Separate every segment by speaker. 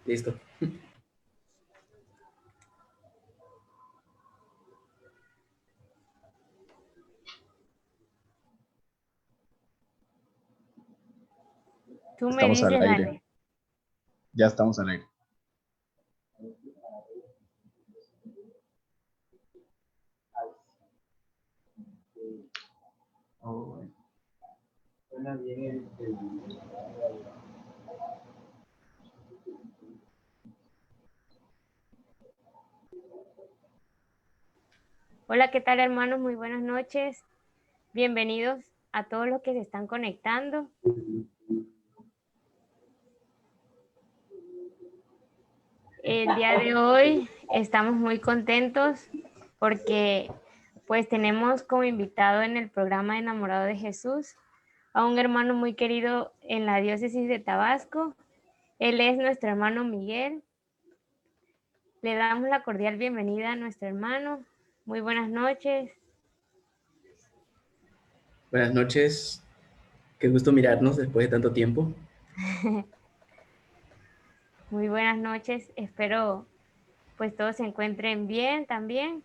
Speaker 1: Listo.
Speaker 2: Tú me
Speaker 3: Estamos al
Speaker 2: dices,
Speaker 3: aire.
Speaker 2: Ale.
Speaker 3: Ya estamos al aire. Oh.
Speaker 2: Hola, ¿qué tal, hermanos? Muy buenas noches. Bienvenidos a todos los que se están conectando. El día de hoy estamos muy contentos porque pues tenemos como invitado en el programa Enamorado de Jesús a un hermano muy querido en la diócesis de Tabasco. Él es nuestro hermano Miguel. Le damos la cordial bienvenida a nuestro hermano. Muy buenas noches.
Speaker 1: Buenas noches. Qué gusto mirarnos después de tanto tiempo.
Speaker 2: Muy buenas noches. Espero pues todos se encuentren bien también.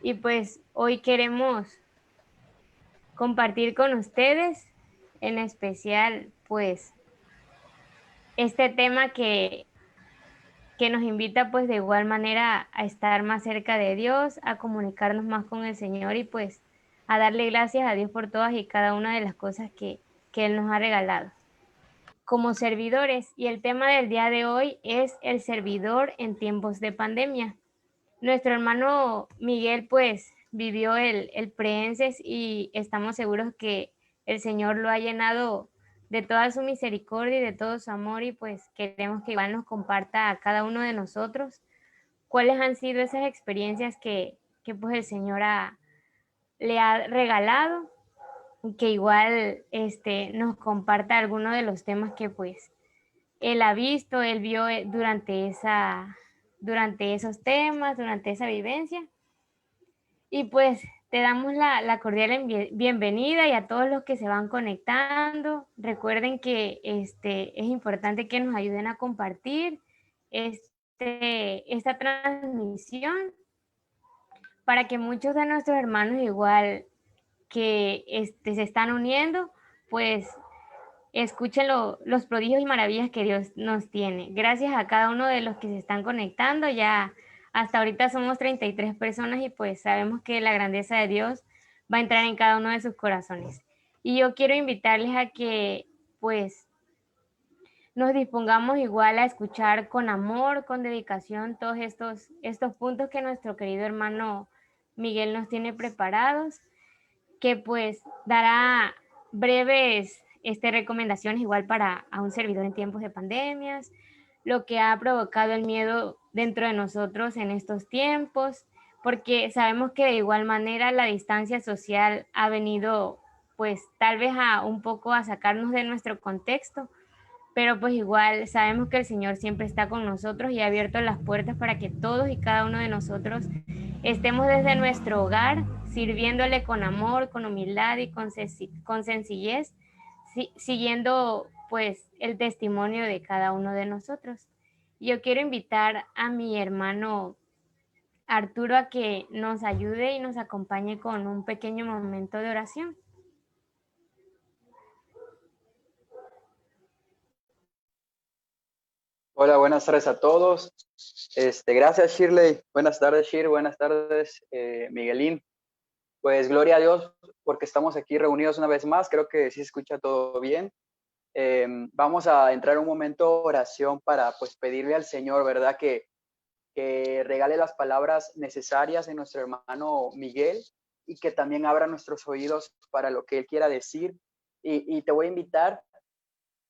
Speaker 2: Y pues hoy queremos compartir con ustedes, en especial pues este tema que nos invita pues de igual manera a estar más cerca de Dios, a comunicarnos más con el Señor y pues a darle gracias a Dios por todas y cada una de las cosas que Él nos ha regalado. Como servidores, y el tema del día de hoy es el servidor en tiempos de pandemia. Nuestro hermano Miguel pues vivió el preenses y estamos seguros que el Señor lo ha llenado de toda su misericordia y de todo su amor y pues queremos que igual nos comparta a cada uno de nosotros cuáles han sido esas experiencias que pues el Señor le ha regalado, que igual nos comparta algunos de los temas que pues él ha visto, él vio durante esos temas, durante esa vivencia. Y pues te damos la cordial bienvenida y a todos los que se van conectando. Recuerden que es importante que nos ayuden a compartir esta transmisión para que muchos de nuestros hermanos igual que se están uniendo, pues escuchen los prodigios y maravillas que Dios nos tiene. Gracias a cada uno de los que se están conectando. Ya hasta ahorita somos 33 personas y pues sabemos que la grandeza de Dios va a entrar en cada uno de sus corazones. Y yo quiero invitarles a que pues nos dispongamos igual a escuchar con amor, con dedicación todos estos puntos que nuestro querido hermano Miguel nos tiene preparados, que pues dará breves recomendaciones igual para a un servidor en tiempos de pandemias, lo que ha provocado el miedo dentro de nosotros en estos tiempos, porque sabemos que de igual manera la distancia social ha venido pues tal vez a un poco a sacarnos de nuestro contexto, pero pues igual sabemos que el Señor siempre está con nosotros y ha abierto las puertas para que todos y cada uno de nosotros estemos desde nuestro hogar sirviéndole con amor, con humildad y con sencillez, siguiendo pues el testimonio de cada uno de nosotros. Yo quiero invitar a mi hermano Arturo a que nos ayude y nos acompañe con un pequeño momento de oración.
Speaker 4: Hola, buenas tardes a todos. Gracias, Shirley. Buenas tardes, Shir. Buenas tardes, Miguelín. Pues gloria a Dios porque estamos aquí reunidos una vez más. Creo que sí se escucha todo bien. Vamos a entrar en un momento de oración para pues pedirle al Señor, ¿verdad? Que regale las palabras necesarias en nuestro hermano Miguel y que también abra nuestros oídos para lo que él quiera decir. Y te voy a invitar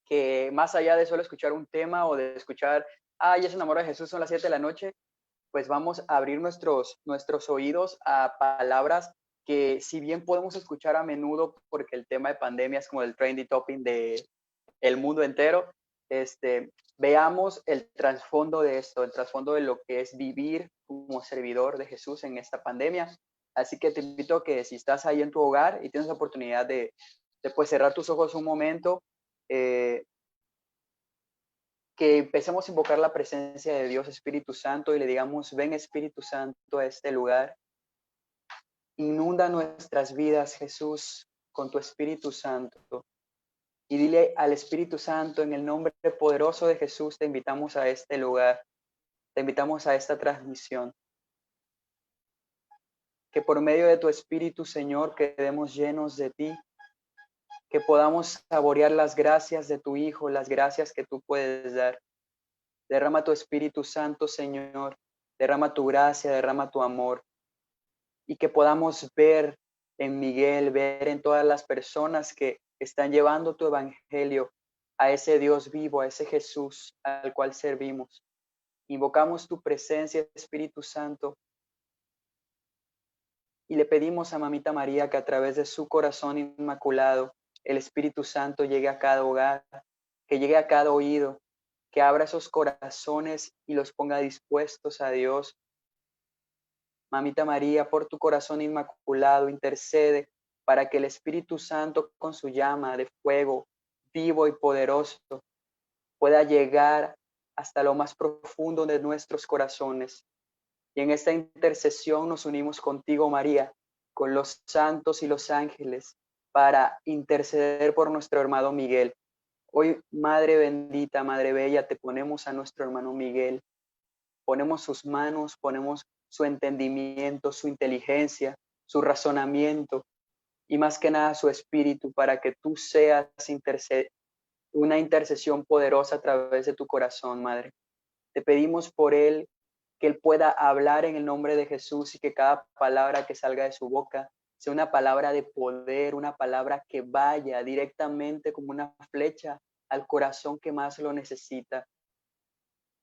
Speaker 4: que más allá de solo escuchar un tema o de escuchar, ya se enamoró de Jesús, son las 7 de la noche, pues vamos a abrir nuestros oídos a palabras que si bien podemos escuchar a menudo porque el tema de pandemia es como el trendy topping de el mundo entero, veamos el trasfondo de esto, el trasfondo de lo que es vivir como servidor de Jesús en esta pandemia. Así que te invito a que si estás ahí en tu hogar y tienes la oportunidad de pues cerrar tus ojos un momento, eh, que empecemos a invocar la presencia de Dios Espíritu Santo y le digamos, ven Espíritu Santo a este lugar. Inunda nuestras vidas, Jesús, con tu Espíritu Santo. Y dile al Espíritu Santo, en el nombre poderoso de Jesús, te invitamos a este lugar. Te invitamos a esta transmisión. Que por medio de tu Espíritu, Señor, quedemos llenos de ti. Que podamos saborear las gracias de tu Hijo, las gracias que tú puedes dar. Derrama tu Espíritu Santo, Señor. Derrama tu gracia, derrama tu amor. Y que podamos ver en Miguel, ver en todas las personas que están llevando tu evangelio a ese Dios vivo, a ese Jesús al cual servimos. Invocamos tu presencia, Espíritu Santo, y le pedimos a Mamita María que a través de su corazón inmaculado, el Espíritu Santo llegue a cada hogar, que llegue a cada oído, que abra esos corazones y los ponga dispuestos a Dios. Mamita María, por tu corazón inmaculado, intercede para que el Espíritu Santo con su llama de fuego vivo y poderoso pueda llegar hasta lo más profundo de nuestros corazones. Y en esta intercesión nos unimos contigo, María, con los santos y los ángeles, para interceder por nuestro hermano Miguel. Hoy, Madre bendita, Madre bella, te ponemos a nuestro hermano Miguel. Ponemos sus manos, ponemos su entendimiento, su inteligencia, su razonamiento y más que nada su espíritu para que tú seas una intercesión poderosa a través de tu corazón, Madre. Te pedimos por él que él pueda hablar en el nombre de Jesús y que cada palabra que salga de su boca sea una palabra de poder, una palabra que vaya directamente como una flecha al corazón que más lo necesita.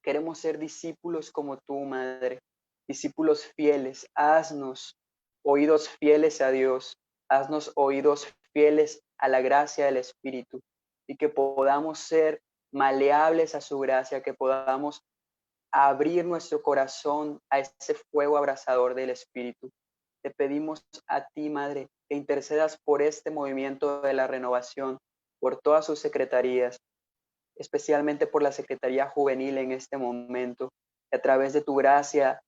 Speaker 4: Queremos ser discípulos como tú, Madre, discípulos fieles. Haznos oídos fieles a Dios, haznos oídos fieles a la gracia del Espíritu y que podamos ser maleables a su gracia, que podamos abrir nuestro corazón a ese fuego abrasador del Espíritu. Te pedimos a ti, Madre, que intercedas por este movimiento de la renovación, por todas sus secretarías, especialmente por la Secretaría Juvenil en este momento, que a través de tu gracia,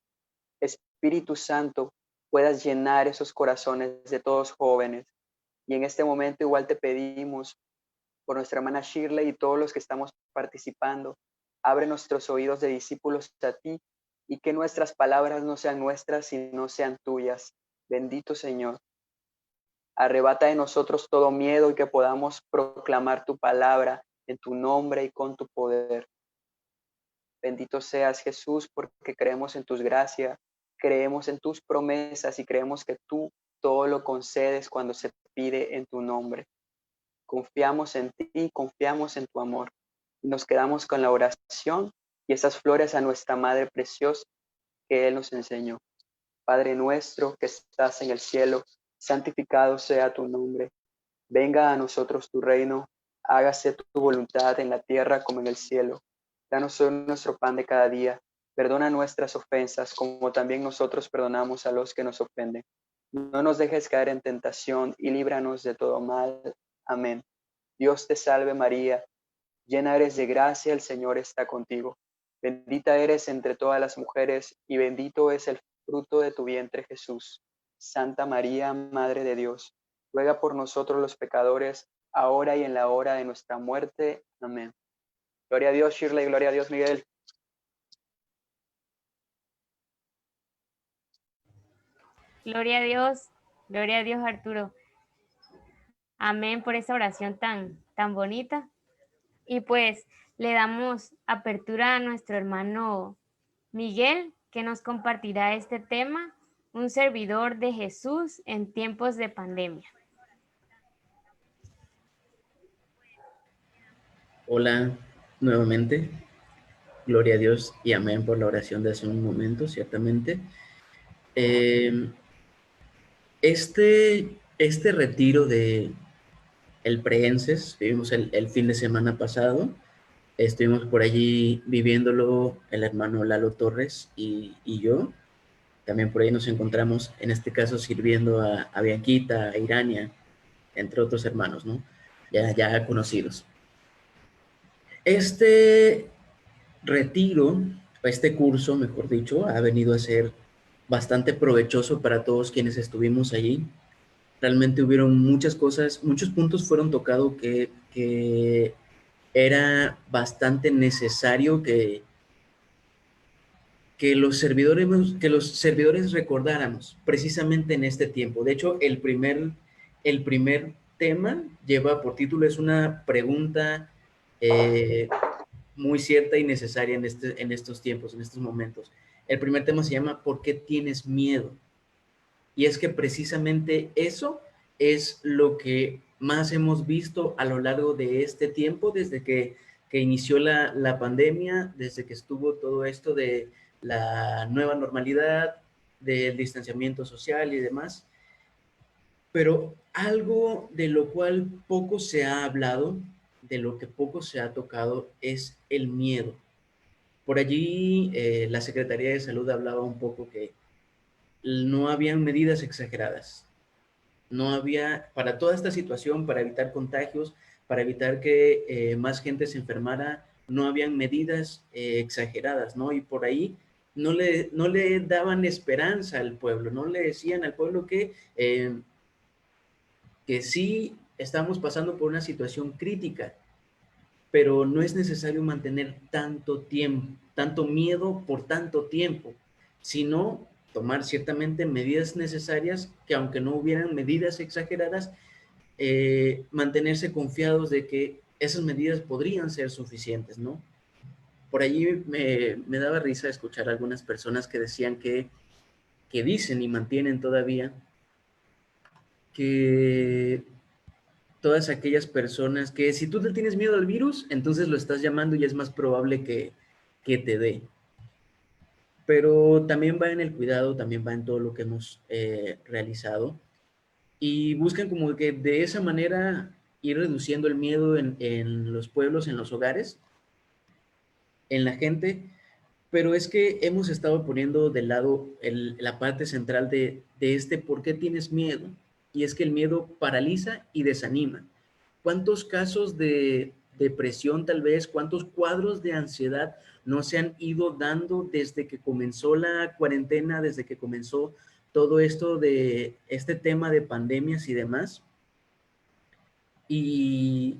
Speaker 4: Espíritu Santo, puedas llenar esos corazones de todos jóvenes. Y en este momento igual te pedimos por nuestra hermana Shirley y todos los que estamos participando, abre nuestros oídos de discípulos a ti y que nuestras palabras no sean nuestras, sino sean tuyas. Bendito Señor. Arrebata de nosotros todo miedo y que podamos proclamar tu palabra en tu nombre y con tu poder. Bendito seas, Jesús, porque creemos en tus gracias, creemos en tus promesas y creemos que tú todo lo concedes cuando se pide en tu nombre. Confiamos en ti, confiamos en tu amor. Y nos quedamos con la oración y esas flores a nuestra Madre preciosa que Él nos enseñó. Padre nuestro que estás en el cielo, santificado sea tu nombre. Venga a nosotros tu reino, hágase tu voluntad en la tierra como en el cielo. Danos hoy nuestro pan de cada día. Perdona nuestras ofensas, como también nosotros perdonamos a los que nos ofenden. No nos dejes caer en tentación y líbranos de todo mal. Amén. Dios te salve María, llena eres de gracia, el Señor está contigo. Bendita eres entre todas las mujeres y bendito es el fruto de tu vientre Jesús. Santa María, Madre de Dios, ruega por nosotros los pecadores, ahora y en la hora de nuestra muerte. Amén. Gloria a Dios, Shirley, gloria a Dios, Miguel.
Speaker 2: Gloria a Dios, Arturo. Amén por esa oración tan bonita. Y pues le damos apertura a nuestro hermano Miguel, que nos compartirá este tema, un servidor de Jesús en tiempos de pandemia.
Speaker 1: Hola nuevamente. Gloria a Dios y amén por la oración de hace un momento, ciertamente. Este retiro de el Preenses, vivimos el fin de semana pasado, estuvimos por allí viviéndolo el hermano Lalo Torres y yo. También por ahí nos encontramos, en este caso, sirviendo a Bianquita, a Irania, entre otros hermanos, ¿no? Ya conocidos. Este retiro, este curso, mejor dicho, ha venido a ser bastante provechoso para todos quienes estuvimos allí. Realmente hubieron muchas cosas, muchos puntos fueron tocados que era bastante necesario que los servidores recordáramos precisamente en este tiempo. De hecho, el primer tema lleva por título, es una pregunta muy cierta y necesaria en estos tiempos, en estos momentos. El primer tema se llama ¿por qué tienes miedo? Y es que precisamente eso es lo que más hemos visto a lo largo de este tiempo, desde que inició la pandemia, desde que estuvo todo esto de la nueva normalidad, del distanciamiento social y demás. Pero algo de lo cual poco se ha hablado, de lo que poco se ha tocado, es el miedo. Por allí la Secretaría de Salud hablaba un poco que no habían medidas exageradas. No había, para toda esta situación, para evitar contagios, para evitar que más gente se enfermara, no habían medidas exageradas, ¿no? Y por ahí no le daban esperanza al pueblo, no le decían al pueblo que sí estamos pasando por una situación crítica, pero no es necesario mantener tanto tiempo, tanto miedo por tanto tiempo, sino tomar ciertamente medidas necesarias que aunque no hubieran medidas exageradas, mantenerse confiados de que esas medidas podrían ser suficientes, ¿no? Por allí me daba risa escuchar a algunas personas que decían que dicen y mantienen todavía que todas aquellas personas que si tú le tienes miedo al virus, entonces lo estás llamando y es más probable que te dé. Pero también va en el cuidado, también va en todo lo que hemos realizado y buscan como que de esa manera ir reduciendo el miedo en los pueblos, en los hogares, en la gente, pero es que hemos estado poniendo de lado la parte central de este por qué tienes miedo, y es que el miedo paraliza y desanima. ¿Cuántos casos de depresión tal vez, cuántos cuadros de ansiedad no se han ido dando desde que comenzó la cuarentena, desde que comenzó todo esto de este tema de pandemias y demás? Y,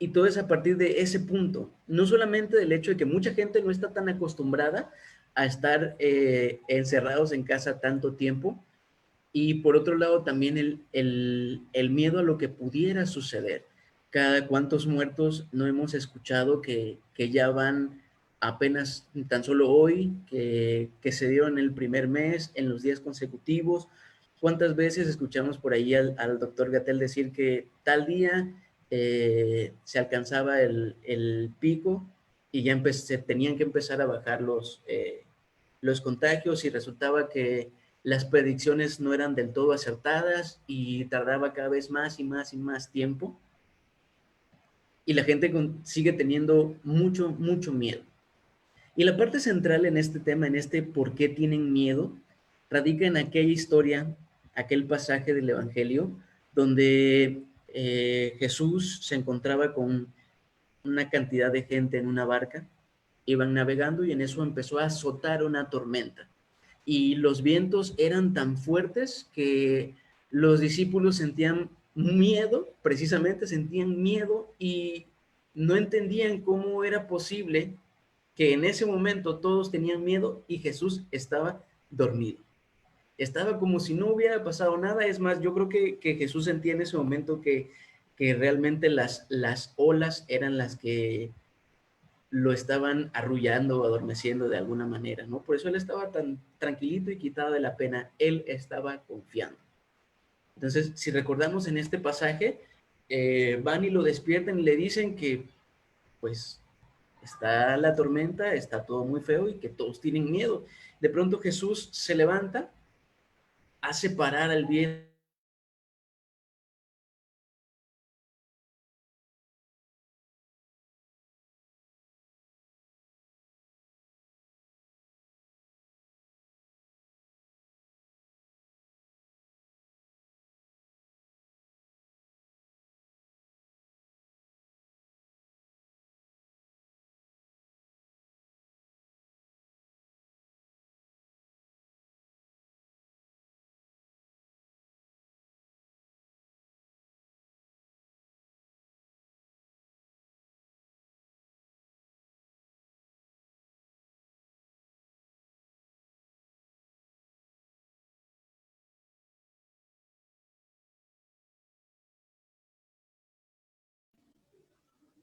Speaker 1: y todo es a partir de ese punto, no solamente del hecho de que mucha gente no está tan acostumbrada a estar encerrados en casa tanto tiempo, y por otro lado también el miedo a lo que pudiera suceder. Cada cuántos muertos no hemos escuchado que ya van apenas tan solo hoy, que se dieron el primer mes, en los días consecutivos. ¿Cuántas veces escuchamos por ahí al doctor Gatell decir que tal día se alcanzaba el pico y ya se tenían que empezar a bajar los contagios, y resultaba que las predicciones no eran del todo acertadas y tardaba cada vez más y más y más tiempo? Y la gente sigue teniendo mucho, mucho miedo. Y la parte central en este tema, en este por qué tienen miedo, radica en aquella historia, aquel pasaje del Evangelio, donde Jesús se encontraba con una cantidad de gente en una barca, iban navegando y en eso empezó a azotar una tormenta. Y los vientos eran tan fuertes que los discípulos sentían miedo, precisamente sentían miedo, y no entendían cómo era posible que en ese momento todos tenían miedo y Jesús estaba dormido. Estaba como si no hubiera pasado nada. Es más, yo creo que Jesús sentía en ese momento que realmente las olas eran las que lo estaban arrullando o adormeciendo de alguna manera, ¿no? Por eso él estaba tan tranquilito y quitado de la pena. Él estaba confiando. Entonces, si recordamos en este pasaje, van y lo despiertan y le dicen que, pues, está la tormenta, está todo muy feo y que todos tienen miedo. De pronto Jesús se levanta, hace parar al viento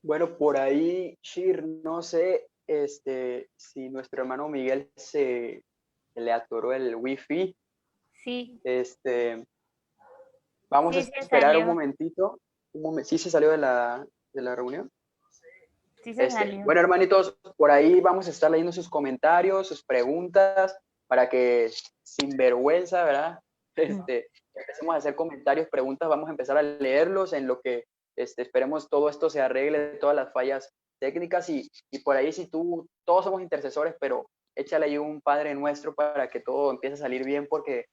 Speaker 4: Bueno, por ahí, Shir, no sé si nuestro hermano Miguel se le atoró el wifi.
Speaker 2: Sí,
Speaker 4: Vamos a
Speaker 2: sí se
Speaker 4: esperar un
Speaker 2: salió.
Speaker 4: momentito. ¿Sí se salió de la reunión?
Speaker 2: Sí se salió.
Speaker 4: Bueno, hermanitos, por ahí vamos a estar leyendo sus comentarios, sus preguntas, para que sin vergüenza, ¿verdad? Empecemos a hacer comentarios, preguntas, vamos a empezar a leerlos en lo que esperemos todo esto se arregle, todas las fallas técnicas y por ahí si todos somos intercesores, pero échale ahí un Padre Nuestro para que todo empiece a salir bien, porque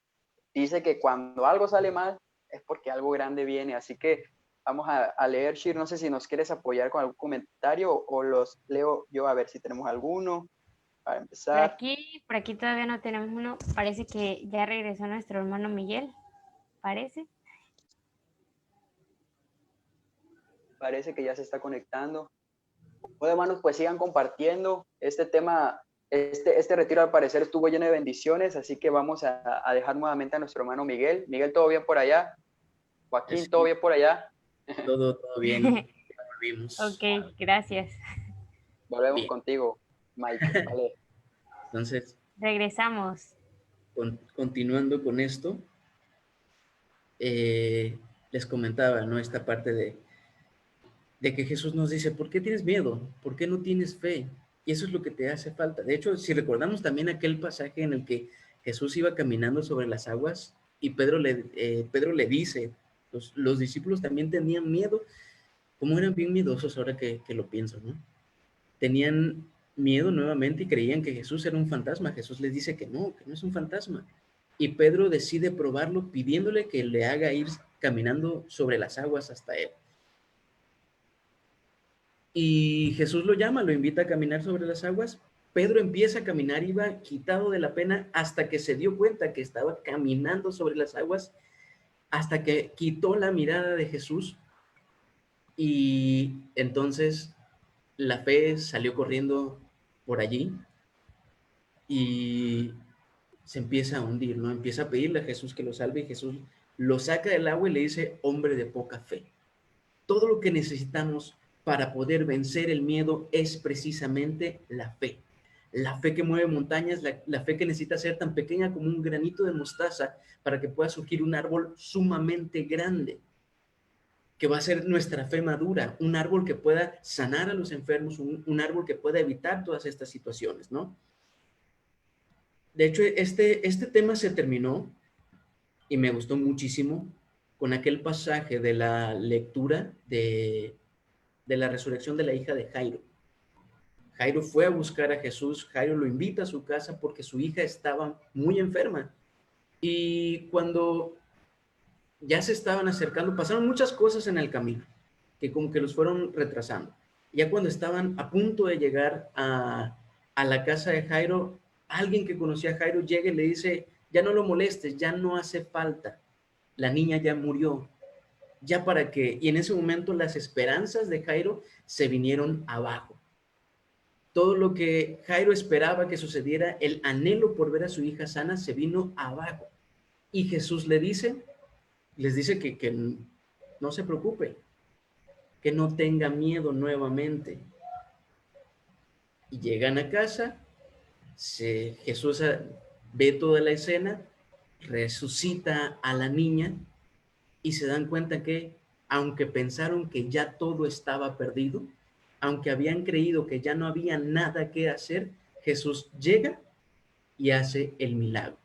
Speaker 4: dice que cuando algo sale mal es porque algo grande viene, así que vamos a leer, Shir, no sé si nos quieres apoyar con algún comentario o los leo yo a ver si tenemos alguno para empezar.
Speaker 2: Por aquí todavía no tenemos uno. Parece que ya regresó nuestro hermano Miguel. Parece.
Speaker 4: Parece que ya se está conectando. Bueno, hermanos, pues sigan compartiendo este tema. Este retiro al parecer estuvo lleno de bendiciones, así que vamos a dejar nuevamente a nuestro hermano Miguel. Miguel, ¿todo bien por allá? Joaquín, ¿todo
Speaker 1: Sí,
Speaker 4: bien por allá?
Speaker 1: todo bien. Ya volvimos.
Speaker 2: Ok, gracias.
Speaker 4: Volvemos
Speaker 1: Bien.
Speaker 4: contigo, Mike. Vale.
Speaker 1: Entonces,
Speaker 2: Regresamos.
Speaker 1: continuando con esto, eh, les comentaba, ¿no? Esta parte de que Jesús nos dice, ¿por qué tienes miedo? ¿Por qué no tienes fe? Y eso es lo que te hace falta. De hecho, si recordamos también aquel pasaje en el que Jesús iba caminando sobre las aguas y Pedro le dice, los discípulos también tenían miedo, como eran bien miedosos ahora que lo pienso, ¿no? Tenían miedo nuevamente y creían que Jesús era un fantasma. Jesús les dice que no es un fantasma. Y Pedro decide probarlo pidiéndole que le haga ir caminando sobre las aguas hasta él. Y Jesús lo llama, lo invita a caminar sobre las aguas. Pedro empieza a caminar, iba quitado de la pena hasta que se dio cuenta que estaba caminando sobre las aguas, hasta que quitó la mirada de Jesús y entonces la fe salió corriendo por allí y se empieza a hundir, ¿no? Empieza a pedirle a Jesús que lo salve y Jesús lo saca del agua y le dice, hombre de poca fe. Todo lo que necesitamos para poder vencer el miedo es precisamente la fe. La fe que mueve montañas, la fe que necesita ser tan pequeña como un granito de mostaza para que pueda surgir un árbol sumamente grande, que va a ser nuestra fe madura, un árbol que pueda sanar a los enfermos, un árbol que pueda evitar todas estas situaciones, ¿no? De hecho, este tema se terminó y me gustó muchísimo con aquel pasaje de la lectura de la resurrección de la hija de Jairo. Jairo fue a buscar a Jesús, Jairo lo invita a su casa porque su hija estaba muy enferma. Y cuando ya se estaban acercando, pasaron muchas cosas en el camino, que como que los fueron retrasando. Ya cuando estaban a punto de llegar a la casa de Jairo, alguien que conocía a Jairo llega y le dice, ya no lo molestes, ya no hace falta, la niña ya murió, ya para qué. Y en ese momento las esperanzas de Jairo se vinieron abajo. Todo lo que Jairo esperaba que sucediera, el anhelo por ver a su hija sana, se vino abajo. Y Jesús les dice que no se preocupe, que no tenga miedo nuevamente. Y llegan a casa, Jesús ve toda la escena, resucita a la niña y se dan cuenta que, aunque pensaron que ya todo estaba perdido, aunque habían creído que ya no había nada que hacer, Jesús llega y hace el milagro.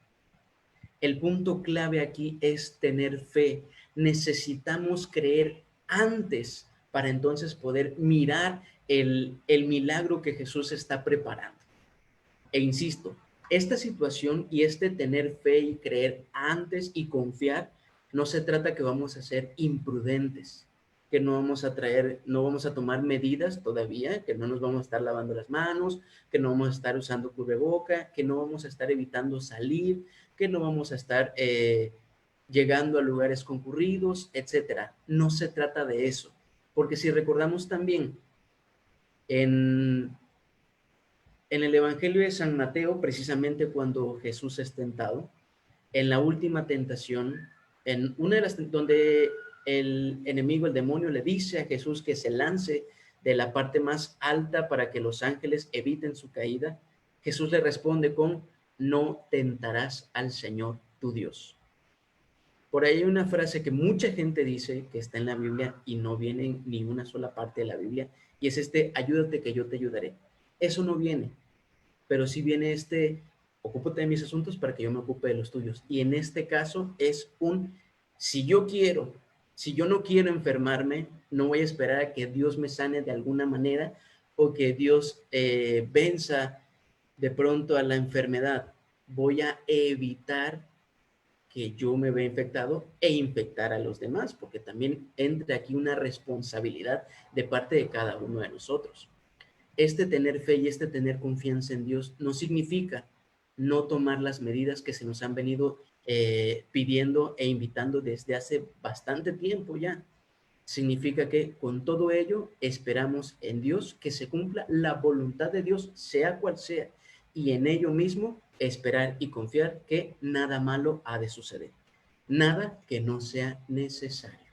Speaker 1: El punto clave aquí es tener fe. Necesitamos creer antes para entonces poder mirar el milagro que Jesús está preparando. E insisto, esta situación y este tener fe y creer antes y confiar, no se trata que vamos a ser imprudentes, que no vamos a tomar medidas todavía, que no nos vamos a estar lavando las manos, que no vamos a estar usando cubreboca, que no vamos a estar evitando salir, que no vamos a estar llegando a lugares concurridos, etcétera. No se trata de eso, porque si recordamos también en el Evangelio de San Mateo, precisamente cuando Jesús es tentado, en la última tentación, en una de las donde el enemigo, el demonio, le dice a Jesús que se lance de la parte más alta para que los ángeles eviten su caída, Jesús le responde con: no tentarás al Señor tu Dios. Por ahí hay una frase que mucha gente dice que está en la Biblia y no viene en ni una sola parte de la Biblia, y es ayúdate que yo te ayudaré. Eso no viene, pero sí viene ocúpate de mis asuntos para que yo me ocupe de los tuyos. Y en este caso es si yo no quiero enfermarme, no voy a esperar a que Dios me sane de alguna manera o que Dios venza de pronto a la enfermedad. Voy a evitar que yo me vea infectado e infectar a los demás, porque también entra aquí una responsabilidad de parte de cada uno de nosotros. Tener fe y tener confianza en Dios no significa no tomar las medidas que se nos han venido pidiendo e invitando desde hace bastante tiempo ya. Significa que con todo ello esperamos en Dios que se cumpla la voluntad de Dios, sea cual sea, y en ello mismo esperar y confiar que nada malo ha de suceder, nada que no sea necesario.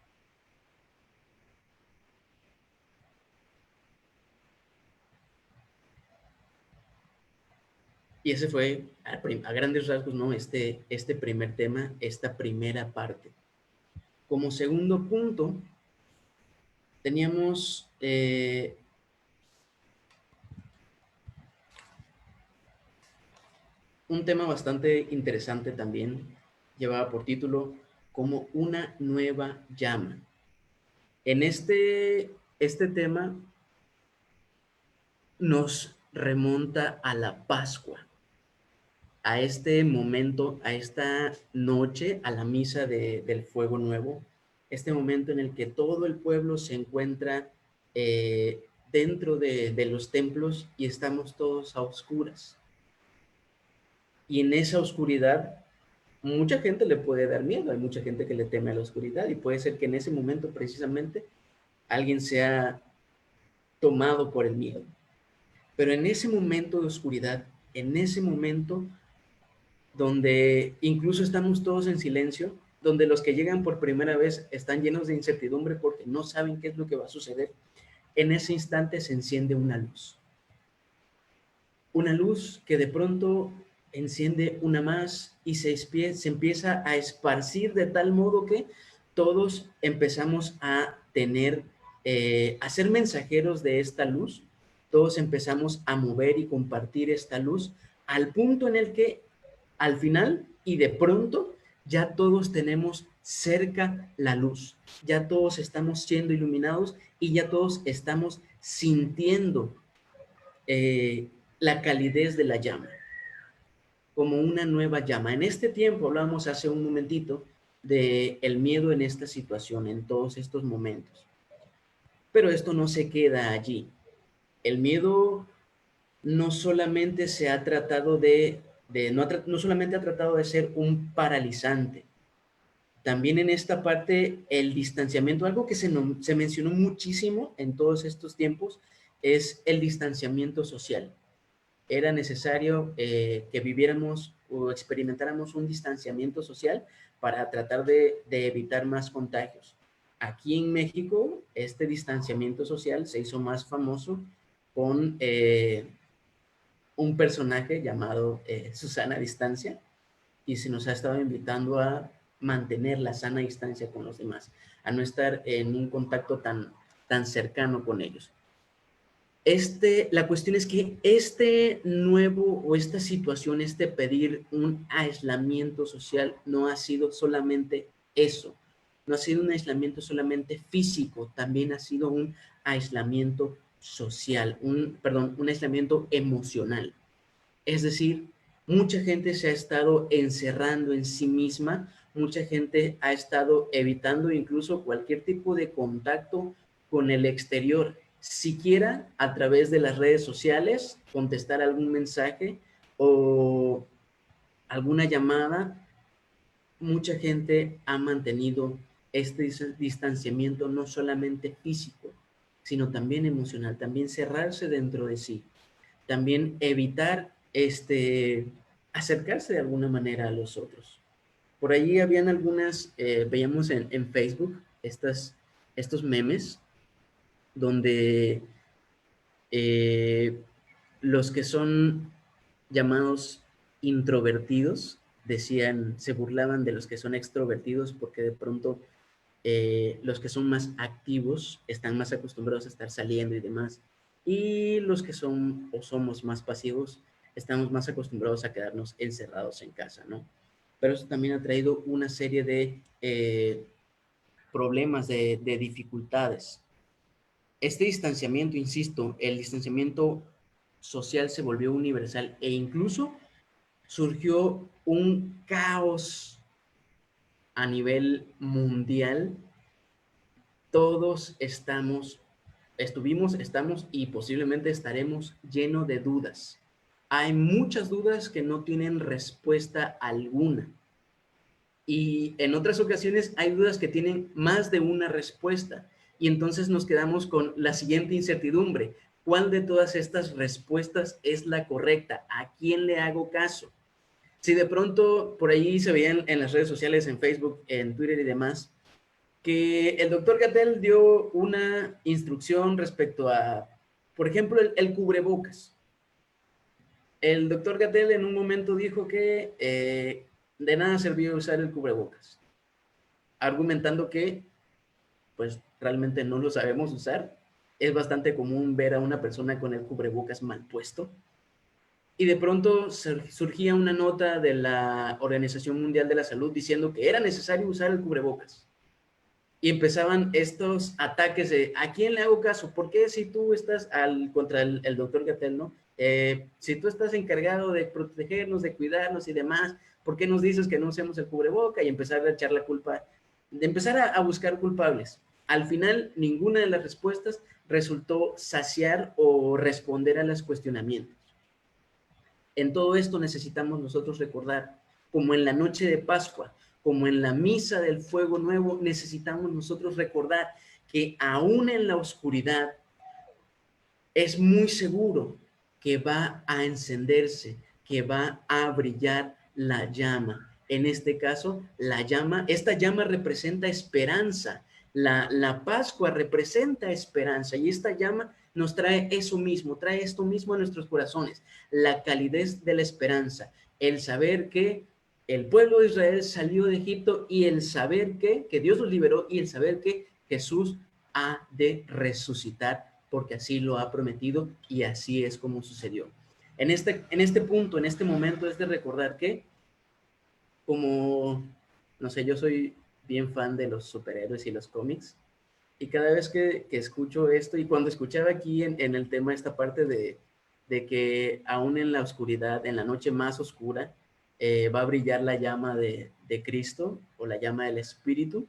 Speaker 1: Y ese fue, a grandes rasgos, ¿no? Este primer tema, esta primera parte. Como segundo punto, teníamos un tema bastante interesante también, llevaba por título como una nueva llama. En este tema nos remonta a la Pascua, a este momento, a esta noche, a la misa del fuego nuevo, este momento en el que todo el pueblo se encuentra dentro de los templos y estamos todos a oscuras. Y en esa oscuridad, mucha gente le puede dar miedo, hay mucha gente que le teme a la oscuridad y puede ser que en ese momento precisamente alguien sea tomado por el miedo. Pero en ese momento de oscuridad, en ese momento donde incluso estamos todos en silencio, donde los que llegan por primera vez están llenos de incertidumbre porque no saben qué es lo que va a suceder, en ese instante se enciende una luz. Una luz que de pronto enciende una más y se empieza a esparcir de tal modo que todos empezamos a a ser mensajeros de esta luz, todos empezamos a mover y compartir esta luz al punto en el que al final y de pronto ya todos tenemos cerca la luz, ya todos estamos siendo iluminados y ya todos estamos sintiendo la calidez de la llama, como una nueva llama. En este tiempo, hablábamos hace un momentito de el miedo en esta situación, en todos estos momentos. Pero esto no se queda allí. El miedo no solamente se ha tratado no solamente ha tratado de ser un paralizante, también en esta parte el distanciamiento, algo que se mencionó muchísimo en todos estos tiempos, es el distanciamiento social. Era necesario que viviéramos o experimentáramos un distanciamiento social para tratar de evitar más contagios. Aquí en México, este distanciamiento social se hizo más famoso con un personaje llamado Susana Distancia, y se nos ha estado invitando a mantener la sana distancia con los demás, a no estar en un contacto tan cercano con ellos. La cuestión es que esta situación, pedir un aislamiento social no ha sido solamente eso, no ha sido un aislamiento solamente físico, también ha sido un aislamiento social, un aislamiento emocional. Es decir, mucha gente se ha estado encerrando en sí misma, mucha gente ha estado evitando incluso cualquier tipo de contacto con el exterior, siquiera a través de las redes sociales, contestar algún mensaje o alguna llamada. Mucha gente ha mantenido este distanciamiento no solamente físico, sino también emocional, también cerrarse dentro de sí, también evitar acercarse de alguna manera a los otros. Por allí habían veíamos en Facebook estos memes donde Los que son llamados introvertidos, decían, se burlaban de los que son extrovertidos porque de pronto los que son más activos están más acostumbrados a estar saliendo y demás, y los que son o somos más pasivos estamos más acostumbrados a quedarnos encerrados en casa, ¿no? Pero eso también ha traído una serie de problemas, de dificultades. Este distanciamiento, insisto, el distanciamiento social se volvió universal e incluso surgió un caos a nivel mundial. Todos estamos y posiblemente estaremos llenos de dudas. Hay muchas dudas que no tienen respuesta alguna. Y en otras ocasiones hay dudas que tienen más de una respuesta. Y entonces nos quedamos con la siguiente incertidumbre. ¿Cuál de todas estas respuestas es la correcta? ¿A quién le hago caso? Si de pronto por ahí se veían en las redes sociales, en Facebook, en Twitter y demás, que el doctor Gatell dio una instrucción respecto a, por ejemplo, el cubrebocas. El doctor Gatell en un momento dijo que de nada servía usar el cubrebocas, argumentando que pues realmente no lo sabemos usar. Es bastante común ver a una persona con el cubrebocas mal puesto. Y de pronto surgía una nota de la Organización Mundial de la Salud diciendo que era necesario usar el cubrebocas. Y empezaban estos ataques de ¿a quién le hago caso? ¿Por qué si tú estás contra el doctor Gatell, ¿no? Si tú estás encargado de protegernos, de cuidarnos y demás, ¿por qué nos dices que no usemos el cubreboca? Y empezar a echar la culpa, de empezar a buscar culpables. Al final, ninguna de las respuestas resultó saciar o responder a los cuestionamientos. En todo esto necesitamos nosotros recordar, como en la noche de Pascua, como en la misa del fuego nuevo, necesitamos nosotros recordar que aún en la oscuridad es muy seguro que va a encenderse, que va a brillar la llama. En este caso, esta llama representa esperanza. La Pascua representa esperanza y esta llama nos trae eso mismo, trae esto mismo a nuestros corazones, la calidez de la esperanza, el saber que el pueblo de Israel salió de Egipto y el saber que Dios los liberó y el saber que Jesús ha de resucitar porque así lo ha prometido y así es como sucedió. En este punto, en este momento, es de recordar que, como, no sé, yo soy bien fan de los superhéroes y los cómics, y cada vez que escucho esto, y cuando escuchaba aquí en el tema esta parte de que aún en la oscuridad, en la noche más oscura, va a brillar la llama de Cristo o la llama del Espíritu,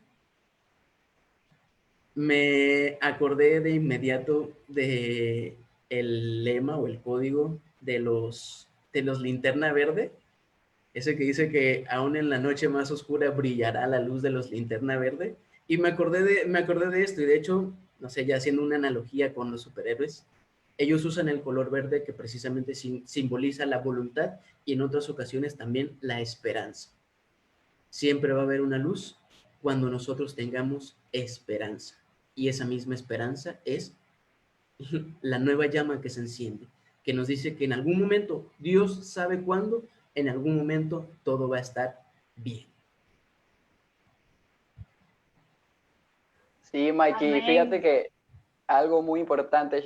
Speaker 1: me acordé de inmediato de el lema o el código de los linterna verde, ese que dice que aún en la noche más oscura brillará la luz de los linterna verde. Y me acordé de esto, y de hecho, no sé, ya haciendo una analogía con los superhéroes, ellos usan el color verde que precisamente simboliza la voluntad y en otras ocasiones también la esperanza. Siempre va a haber una luz cuando nosotros tengamos esperanza. Y esa misma esperanza es la nueva llama que se enciende, que nos dice que en algún momento, Dios sabe cuándo, en algún momento todo va a estar bien.
Speaker 4: Sí, Mikey,
Speaker 2: Amén.
Speaker 4: fíjate que algo muy importante,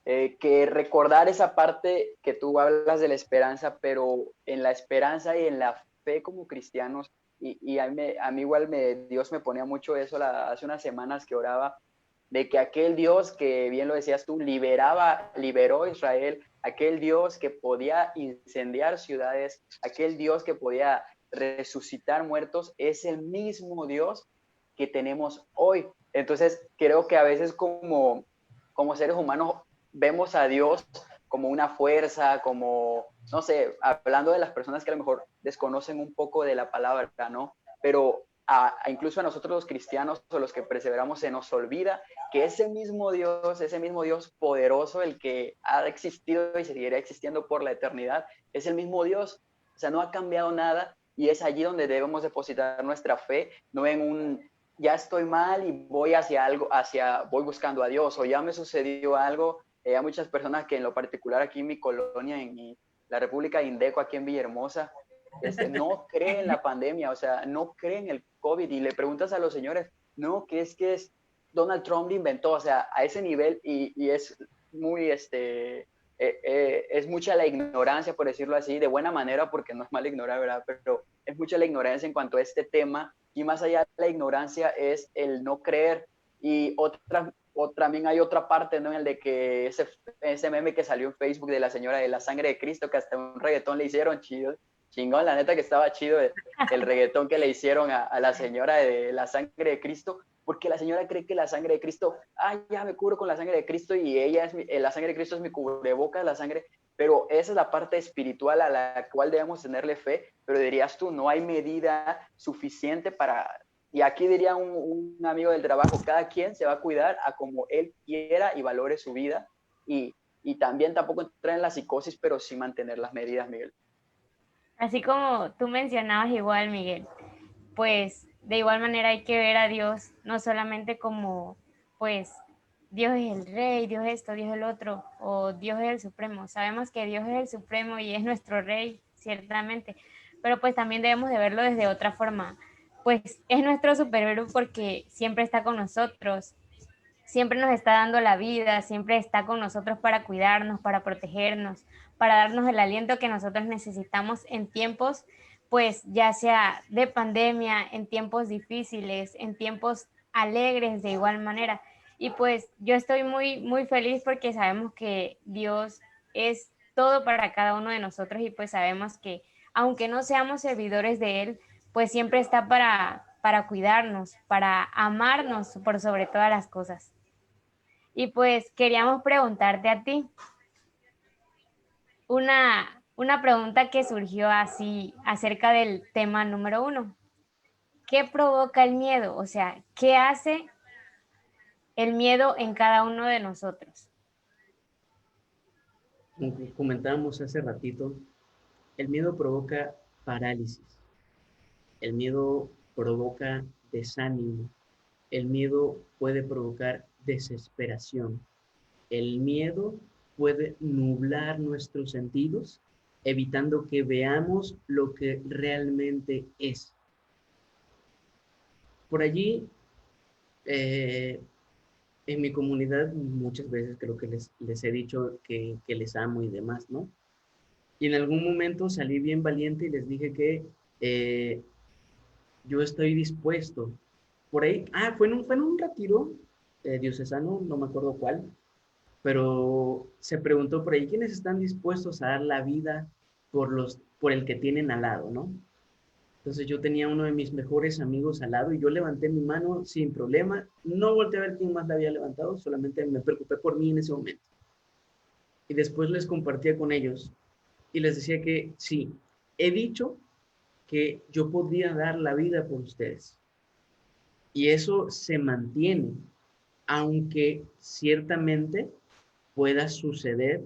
Speaker 4: que recordar esa parte que tú hablas de la esperanza, pero en la esperanza y en la fe como cristianos, y a mí igual Dios me ponía mucho eso hace unas semanas que oraba, de que aquel Dios que, bien lo decías tú, liberó a Israel, aquel Dios que podía incendiar ciudades, aquel Dios que podía resucitar muertos, es el mismo Dios que tenemos hoy. Entonces, creo que a veces como seres humanos vemos a Dios como una fuerza, como, no sé, hablando de las personas que a lo mejor desconocen un poco de la palabra, ¿no? Pero incluso a nosotros los cristianos o los que perseveramos se nos olvida que ese mismo Dios poderoso, el que ha existido y seguirá existiendo por la eternidad, es el mismo Dios. O sea, no ha cambiado nada y es allí donde debemos depositar nuestra fe, no en ya estoy mal y voy hacia algo, voy buscando a Dios, o ya me sucedió algo. Hay muchas personas que en lo particular aquí en mi colonia, la República de Indeco, aquí en Villahermosa, no creen en la pandemia, o sea, no creen en el COVID, y le preguntas a los señores, no, que es Donald Trump lo inventó, o sea, a ese nivel, y es muy, es mucha la ignorancia, por decirlo así, de buena manera, porque no es mal ignorar, ¿verdad? Pero es mucha la ignorancia en cuanto a este tema, y más allá de la ignorancia es el no creer. Y también hay otra parte, ¿no? En el de que ese meme que salió en Facebook de la señora de la sangre de Cristo, que hasta un reggaetón le hicieron chido, chingón, la neta que estaba chido el reggaetón que le hicieron a la señora de la sangre de Cristo, porque la señora cree que la sangre de Cristo, ya me cubro con la sangre de Cristo y la sangre de Cristo es mi cubrebocas, la sangre, pero esa es la parte espiritual a la cual debemos tenerle fe, pero dirías tú, no hay medida suficiente para, y aquí diría un amigo del trabajo, cada quien se va a cuidar a como él quiera y valore su vida, y también tampoco entrar en la psicosis, pero sí mantener las medidas, Miguel.
Speaker 2: Así como tú mencionabas igual, Miguel, pues de igual manera hay que ver a Dios no solamente como, pues, Dios es el rey, Dios esto, Dios el otro, o Dios es el supremo. Sabemos que Dios es el supremo y es nuestro rey, ciertamente, pero pues también debemos de verlo desde otra forma. Pues es nuestro superhéroe porque siempre está con nosotros, siempre nos está dando la vida, siempre está con nosotros para cuidarnos, para protegernos, para darnos el aliento que nosotros necesitamos en tiempos, pues ya sea de pandemia, en tiempos difíciles, en tiempos alegres de igual manera. Y pues yo estoy muy feliz porque sabemos que Dios es todo para cada uno de nosotros y pues sabemos que aunque no seamos servidores de Él, pues siempre está para cuidarnos, para amarnos por sobre todas las cosas. Y pues queríamos preguntarte a ti una pregunta que surgió así acerca del tema número 1. ¿Qué provoca el miedo? O sea, ¿qué hace el miedo en cada uno de nosotros?
Speaker 1: Como comentábamos hace ratito, el miedo provoca parálisis, el miedo provoca desánimo, el miedo puede provocar desesperación, el miedo puede nublar nuestros sentidos, evitando que veamos lo que realmente es. Por allí, en mi comunidad, muchas veces creo que les he dicho que les amo y demás, ¿no? Y en algún momento salí bien valiente y les dije que yo estoy dispuesto. Por ahí, fue en un retiro diocesano, no me acuerdo cuál, pero se preguntó por ahí, ¿quiénes están dispuestos a dar la vida por el que tienen al lado, ¿no? Entonces yo tenía uno de mis mejores amigos al lado y yo levanté mi mano sin problema, no volteé a ver quién más la había levantado, solamente me preocupé por mí en ese momento. Y después les compartía con ellos y les decía que sí, he dicho que yo podría dar la vida por ustedes. Y eso se mantiene, aunque ciertamente pueda suceder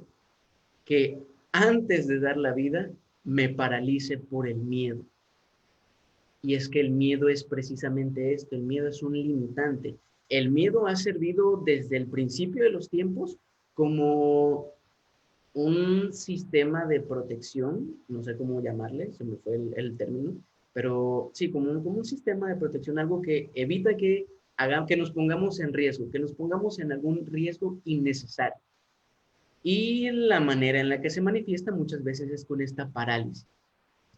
Speaker 1: que antes de dar la vida me paralice por el miedo. Y es que el miedo es precisamente esto, el miedo es un limitante. El miedo ha servido desde el principio de los tiempos como un sistema de protección, no sé cómo llamarle, se me fue el término, pero sí, como un sistema de protección, algo que evita que nos pongamos en riesgo, que nos pongamos en algún riesgo innecesario. Y la manera en la que se manifiesta muchas veces es con esta parálisis.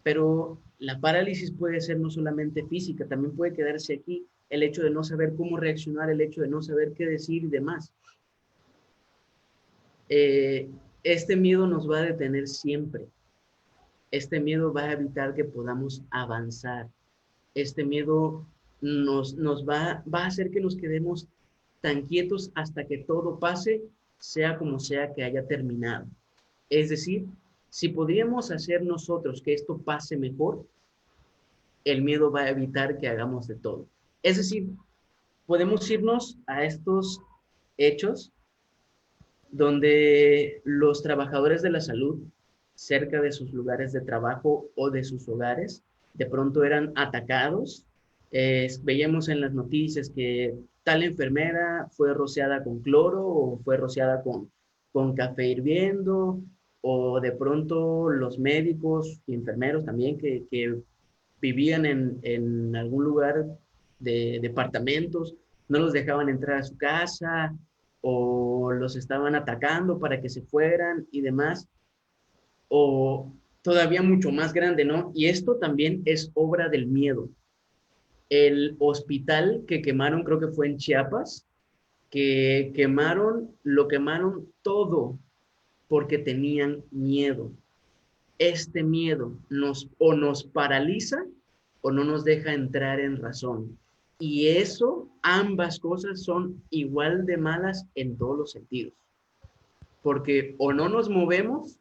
Speaker 1: Pero la parálisis puede ser no solamente física, también puede quedarse aquí el hecho de no saber cómo reaccionar, el hecho de no saber qué decir y demás. Este miedo nos va a detener siempre. Este miedo va a evitar que podamos avanzar. Este miedo nos va a hacer que nos quedemos tan quietos hasta que todo pase, sea como sea que haya terminado. Es decir, si podríamos hacer nosotros que esto pase mejor, el miedo va a evitar que hagamos de todo. Es decir, podemos irnos a estos hechos donde los trabajadores de la salud, cerca de sus lugares de trabajo o de sus hogares, de pronto eran atacados Veíamos en las noticias que tal enfermera fue rociada con cloro o fue rociada con café hirviendo, o de pronto los médicos y enfermeros también que vivían en algún lugar de departamentos, no los dejaban entrar a su casa o los estaban atacando para que se fueran y demás, o todavía mucho más grande, ¿no? Y esto también es obra del miedo. El hospital que quemaron, creo que fue en Chiapas, que lo quemaron todo porque tenían miedo. Este miedo nos paraliza o no nos deja entrar en razón. Y eso, ambas cosas son igual de malas en todos los sentidos. Porque o no nos movemos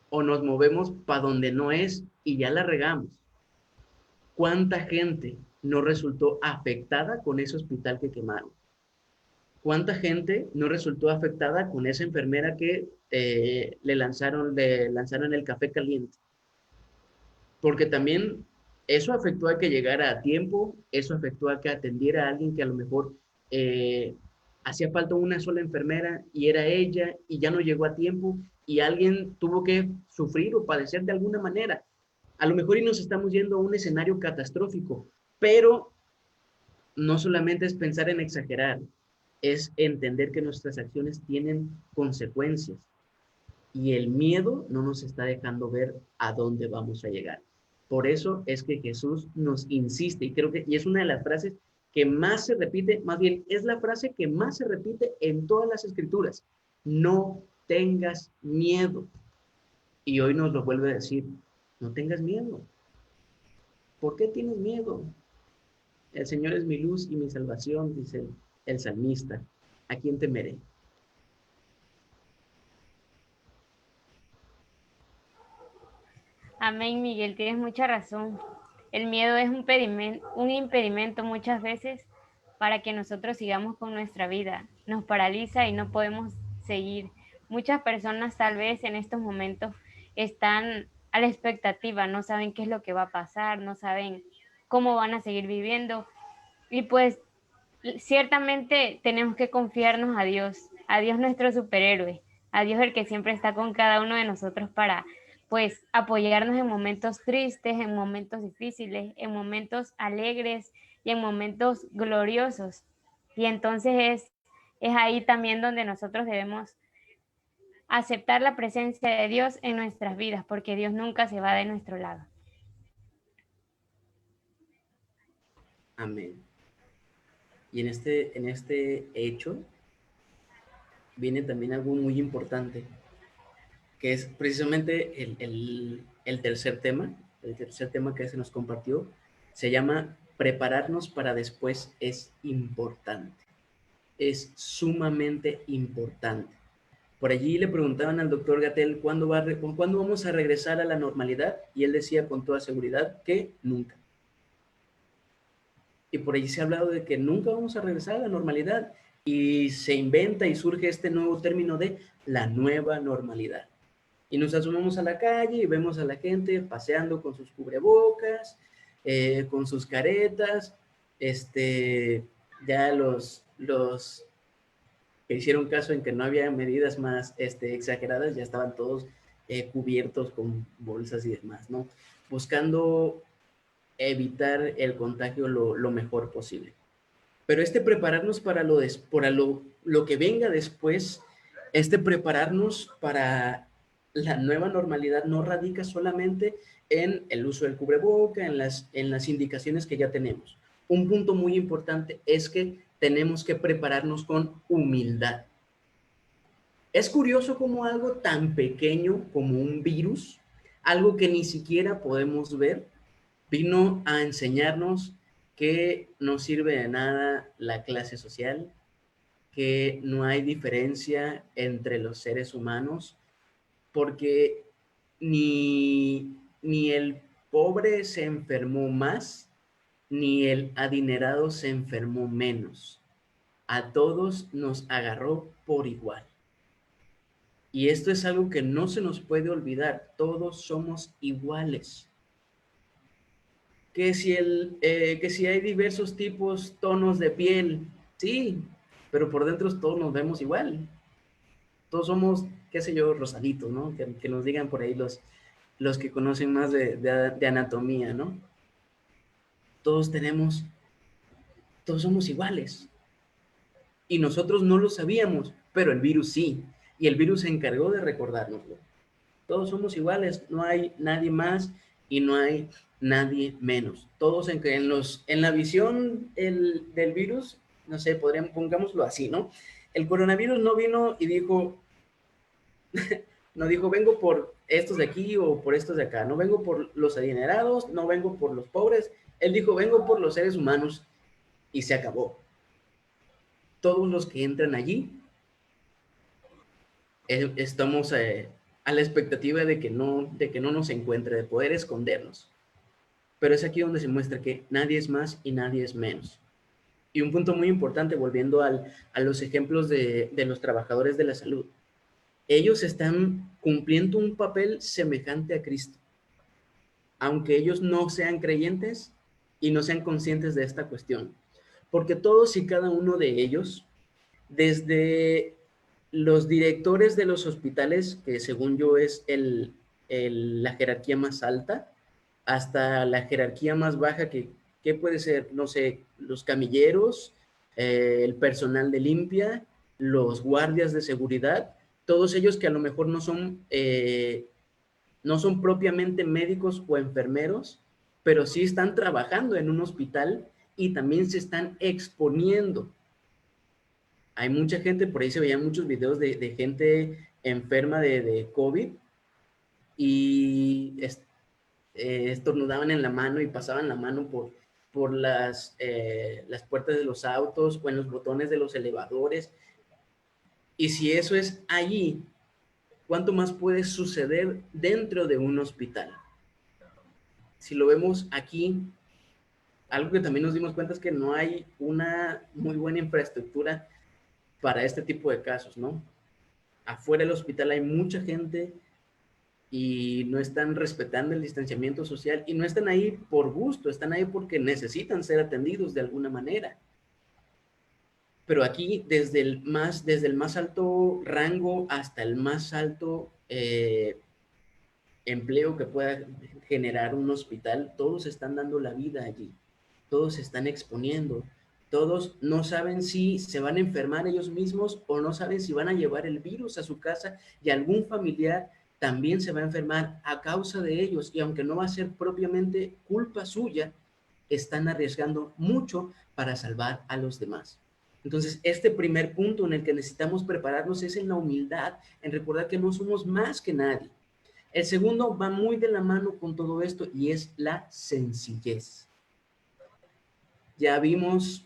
Speaker 1: o nos movemos para donde no es y ya la regamos. ¿Cuánta gente no resultó afectada con ese hospital que quemaron? ¿Cuánta gente no resultó afectada con esa enfermera que le lanzaron el café caliente? Porque también eso afectó a que llegara a tiempo, eso afectó a que atendiera a alguien que a lo mejor eh, hacía falta una sola enfermera y era ella y ya no llegó a tiempo y alguien tuvo que sufrir o padecer de alguna manera. A lo mejor y nos estamos yendo a un escenario catastrófico, pero no solamente es pensar en exagerar, es entender que nuestras acciones tienen consecuencias y el miedo no nos está dejando ver a dónde vamos a llegar. Por eso es que Jesús nos insiste, y creo que y es una de las frases que más se repite, más bien es la frase que más se repite en todas las escrituras: no tengas miedo. Y hoy nos lo vuelve a decir: no tengas miedo. ¿Por qué tienes miedo? El Señor es mi luz y mi salvación, dice el salmista. ¿A quién temeré?
Speaker 2: Amén, Miguel, tienes mucha razón. El miedo es un impedimento muchas veces para que nosotros sigamos con nuestra vida. Nos paraliza y no podemos seguir. Muchas personas tal vez en estos momentos están a la expectativa, no saben qué es lo que va a pasar, no saben cómo van a seguir viviendo. Y pues ciertamente tenemos que confiarnos a Dios nuestro superhéroe, a Dios el que siempre está con cada uno de nosotros para pues apoyarnos en momentos tristes, en momentos difíciles, en momentos alegres y en momentos gloriosos. Y entonces es ahí también donde nosotros debemos aceptar la presencia de Dios en nuestras vidas, porque Dios nunca se va de nuestro lado.
Speaker 1: Amén. Y en este hecho viene también algo muy importante, que es precisamente el tercer tema que se nos compartió. Se llama prepararnos para después. Es importante, es sumamente importante. Por allí le preguntaban al doctor Gatell ¿cuándo vamos a regresar a la normalidad? Y él decía con toda seguridad que nunca. Y por allí se ha hablado de que nunca vamos a regresar a la normalidad. Y se inventa y surge este nuevo término de la nueva normalidad. Y nos asomamos a la calle y vemos a la gente paseando con sus cubrebocas, con sus caretas. Ya los que hicieron caso en que no había medidas más exageradas, ya estaban todos cubiertos con bolsas y demás, ¿no? Buscando evitar el contagio lo mejor posible. Pero prepararnos para lo que venga después, prepararnos para la nueva normalidad no radica solamente en el uso del cubreboca, en las indicaciones que ya tenemos. Un punto muy importante es que tenemos que prepararnos con humildad. Es curioso cómo algo tan pequeño como un virus, algo que ni siquiera podemos ver, vino a enseñarnos que no sirve de nada la clase social, que no hay diferencia entre los seres humanos, porque ni el pobre se enfermó más, ni el adinerado se enfermó menos. A todos nos agarró por igual. Y esto es algo que no se nos puede olvidar. Todos somos iguales. que si hay diversos tipos, tonos de piel, sí, pero por dentro todos nos vemos igual. Todos somos, qué sé yo, rosaditos, ¿no? Que nos digan por ahí los que conocen más de anatomía, ¿no? Todos todos somos iguales. Y nosotros no lo sabíamos, pero el virus sí. Y el virus se encargó de recordárnoslo. Todos somos iguales, no hay nadie más y no hay nadie menos. Todos en la visión del virus, no sé, pongámoslo así, ¿no? El coronavirus no vino y dijo, no dijo, vengo por estos de aquí o por estos de acá, no vengo por los adinerados, no vengo por los pobres. Él dijo, vengo por los seres humanos y se acabó. Todos los que entran allí estamos a la expectativa de que no nos encuentre, de poder escondernos. Pero es aquí donde se muestra que nadie es más y nadie es menos. Y un punto muy importante, volviendo a los ejemplos de los trabajadores de la salud. Ellos están cumpliendo un papel semejante a Cristo. Aunque ellos no sean creyentes y no sean conscientes de esta cuestión. Porque todos y cada uno de ellos, desde los directores de los hospitales, que según yo es la jerarquía más alta, hasta la jerarquía más baja, que puede ser, no sé, los camilleros, el personal de limpia, los guardias de seguridad, todos ellos que a lo mejor no son propiamente médicos o enfermeros, pero sí están trabajando en un hospital y también se están exponiendo. Hay mucha gente, por ahí se veían muchos videos de gente enferma de COVID y estornudaban en la mano y pasaban la mano por las puertas de los autos o en los botones de los elevadores. Y si eso es allí, ¿cuánto más puede suceder dentro de un hospital? Si lo vemos aquí, algo que también nos dimos cuenta es que no hay una muy buena infraestructura para este tipo de casos, ¿no? Afuera del hospital hay mucha gente y no están respetando el distanciamiento social y no están ahí por gusto, están ahí porque necesitan ser atendidos de alguna manera. Pero aquí, desde el más alto rango hasta el más alto empleo que pueda generar un hospital, todos están dando la vida allí, todos se están exponiendo, todos no saben si se van a enfermar ellos mismos o no saben si van a llevar el virus a su casa y algún familiar también se va a enfermar a causa de ellos, y aunque no va a ser propiamente culpa suya, están arriesgando mucho para salvar a los demás. Entonces, este primer punto en el que necesitamos prepararnos es en la humildad, en recordar que no somos más que nadie. El segundo va muy de la mano con todo esto y es la sencillez. Ya vimos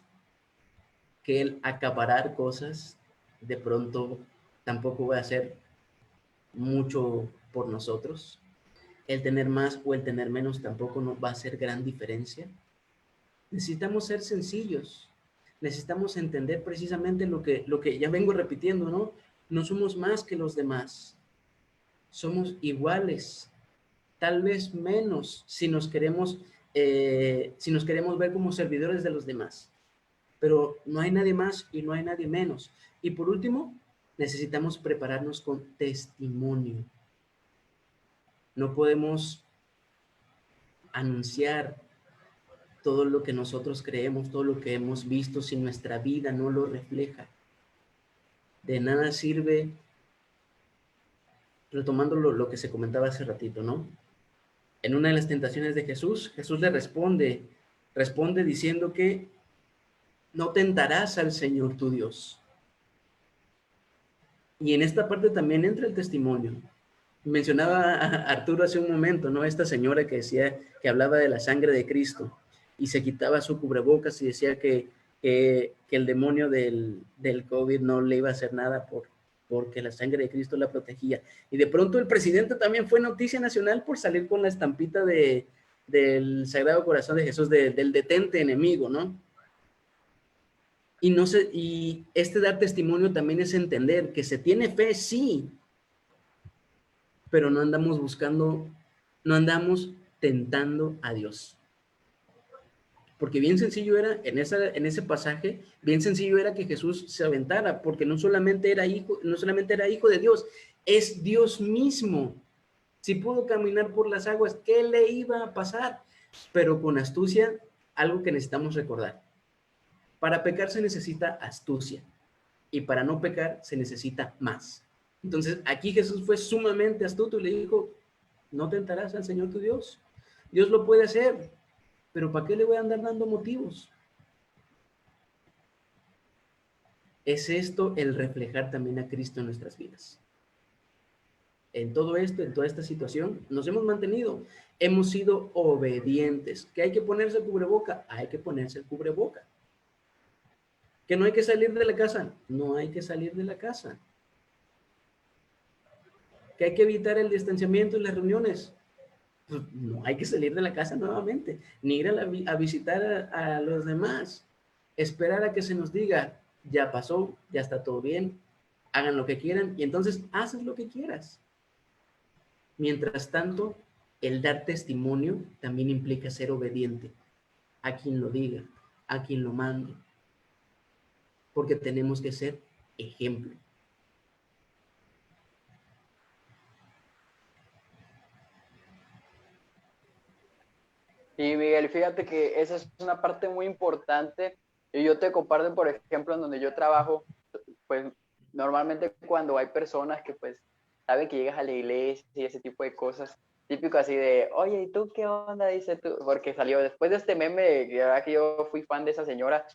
Speaker 1: que el acaparar cosas de pronto tampoco va a hacer mucho por nosotros. El tener más o el tener menos tampoco nos va a hacer gran diferencia. Necesitamos ser sencillos. Necesitamos entender precisamente lo que ya vengo repitiendo, ¿no? No somos más que los demás. Somos iguales. Tal vez menos si nos queremos ver como servidores de los demás. Pero no hay nadie más y no hay nadie menos. Y por último, necesitamos prepararnos con testimonio. No podemos anunciar todo lo que nosotros creemos, todo lo que hemos visto, si nuestra vida no lo refleja. De nada sirve, retomando lo que se comentaba hace ratito, ¿no? En una de las tentaciones de Jesús, Jesús le responde diciendo que no tentarás al Señor tu Dios. Y en esta parte también entra el testimonio. Mencionaba a Arturo hace un momento, ¿no? Esta señora que decía, que hablaba de la sangre de Cristo y se quitaba su cubrebocas y decía que el demonio del COVID no le iba a hacer nada porque la sangre de Cristo la protegía. Y de pronto el presidente también fue noticia nacional por salir con la estampita del Sagrado Corazón de Jesús, del detente enemigo, ¿no? Y este dar testimonio también es entender que se tiene fe, sí, pero no andamos tentando a Dios. Porque bien sencillo era, en ese pasaje, bien sencillo era que Jesús se aventara, porque no solamente era hijo de Dios, es Dios mismo. Si pudo caminar por las aguas, ¿qué le iba a pasar? Pero con astucia, algo que necesitamos recordar. Para pecar se necesita astucia, y para no pecar se necesita más. Entonces, aquí Jesús fue sumamente astuto y le dijo, no tentarás al Señor tu Dios. Dios lo puede hacer, pero ¿para qué le voy a andar dando motivos? Es esto el reflejar también a Cristo en nuestras vidas. En todo esto, en toda esta situación, nos hemos mantenido, hemos sido obedientes. ¿Que hay que ponerse el cubreboca? Hay que ponerse el cubreboca. ¿Que no hay que salir de la casa? No hay que salir de la casa. ¿Que hay que evitar el distanciamiento en las reuniones? Pues no hay que salir de la casa nuevamente, ni ir a visitar a los demás. Esperar a que se nos diga, ya pasó, ya está todo bien, hagan lo que quieran, y entonces haces lo que quieras. Mientras tanto, el dar testimonio también implica ser obediente a quien lo diga, a quien lo mande, porque tenemos que ser ejemplo.
Speaker 4: Y Miguel, fíjate que esa es una parte muy importante y yo te comparto, por ejemplo, en donde yo trabajo, pues normalmente cuando hay personas que pues saben que llegas a la iglesia y ese tipo de cosas, típico así de, oye, ¿y tú qué onda? Dice tú, porque salió después de este meme, que verdad que yo fui fan de esa señora,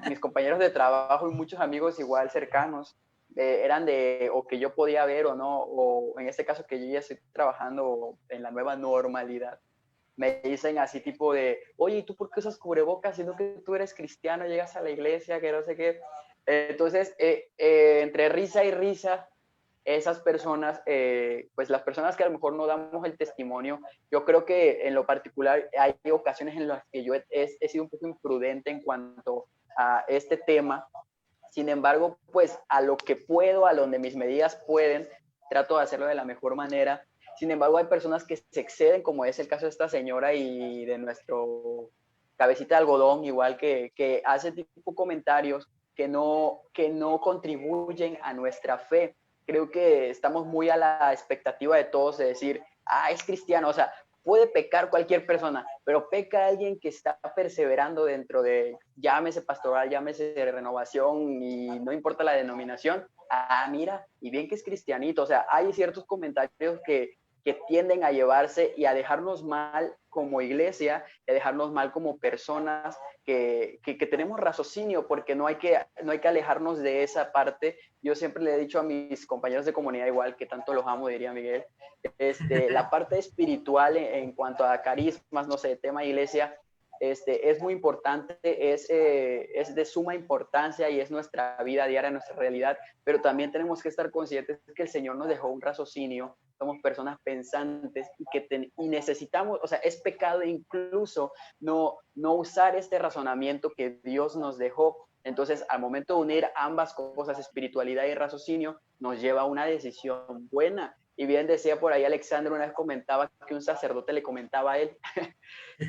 Speaker 4: mis compañeros de trabajo y muchos amigos igual cercanos eran de, o que yo podía ver o no, o en este caso que yo ya estoy trabajando en la nueva normalidad me dicen así tipo de, oye, ¿y tú por qué usas cubrebocas siendo que tú eres cristiano, llegas a la iglesia, que no sé qué? Entonces, entre risa y risa, esas personas, pues las personas que a lo mejor no damos el testimonio, yo creo que en lo particular hay ocasiones en las que yo he sido un poco imprudente en cuanto a este tema. Sin embargo, pues a lo que puedo, a donde mis medidas pueden, trato de hacerlo de la mejor manera. Sin embargo, hay personas que se exceden, como es el caso de esta señora y de nuestro cabecita de algodón, igual que hace tipo comentarios que no contribuyen a nuestra fe. Creo que estamos muy a la expectativa de todos de decir, ah, es cristiano, o sea, puede pecar cualquier persona, pero peca alguien que está perseverando dentro de, llámese pastoral, llámese de renovación y no importa la denominación. Ah, mira, y bien que es cristianito, o sea, hay ciertos comentarios que tienden a llevarse y a dejarnos mal como iglesia, y a dejarnos mal como personas que tenemos raciocinio, porque no hay que alejarnos de esa parte. Yo siempre le he dicho a mis compañeros de comunidad, igual que tanto los amo, diría Miguel, la parte espiritual en cuanto a carismas, no sé, tema iglesia, es muy importante, es de suma importancia y es nuestra vida diaria, nuestra realidad, pero también tenemos que estar conscientes que el Señor nos dejó un raciocinio, somos personas pensantes y necesitamos, o sea, es pecado incluso no usar este razonamiento que Dios nos dejó. Entonces, al momento de unir ambas cosas, espiritualidad y raciocinio, nos lleva a una decisión buena. Y bien decía por ahí Alexandro, una vez comentaba que un sacerdote le comentaba a él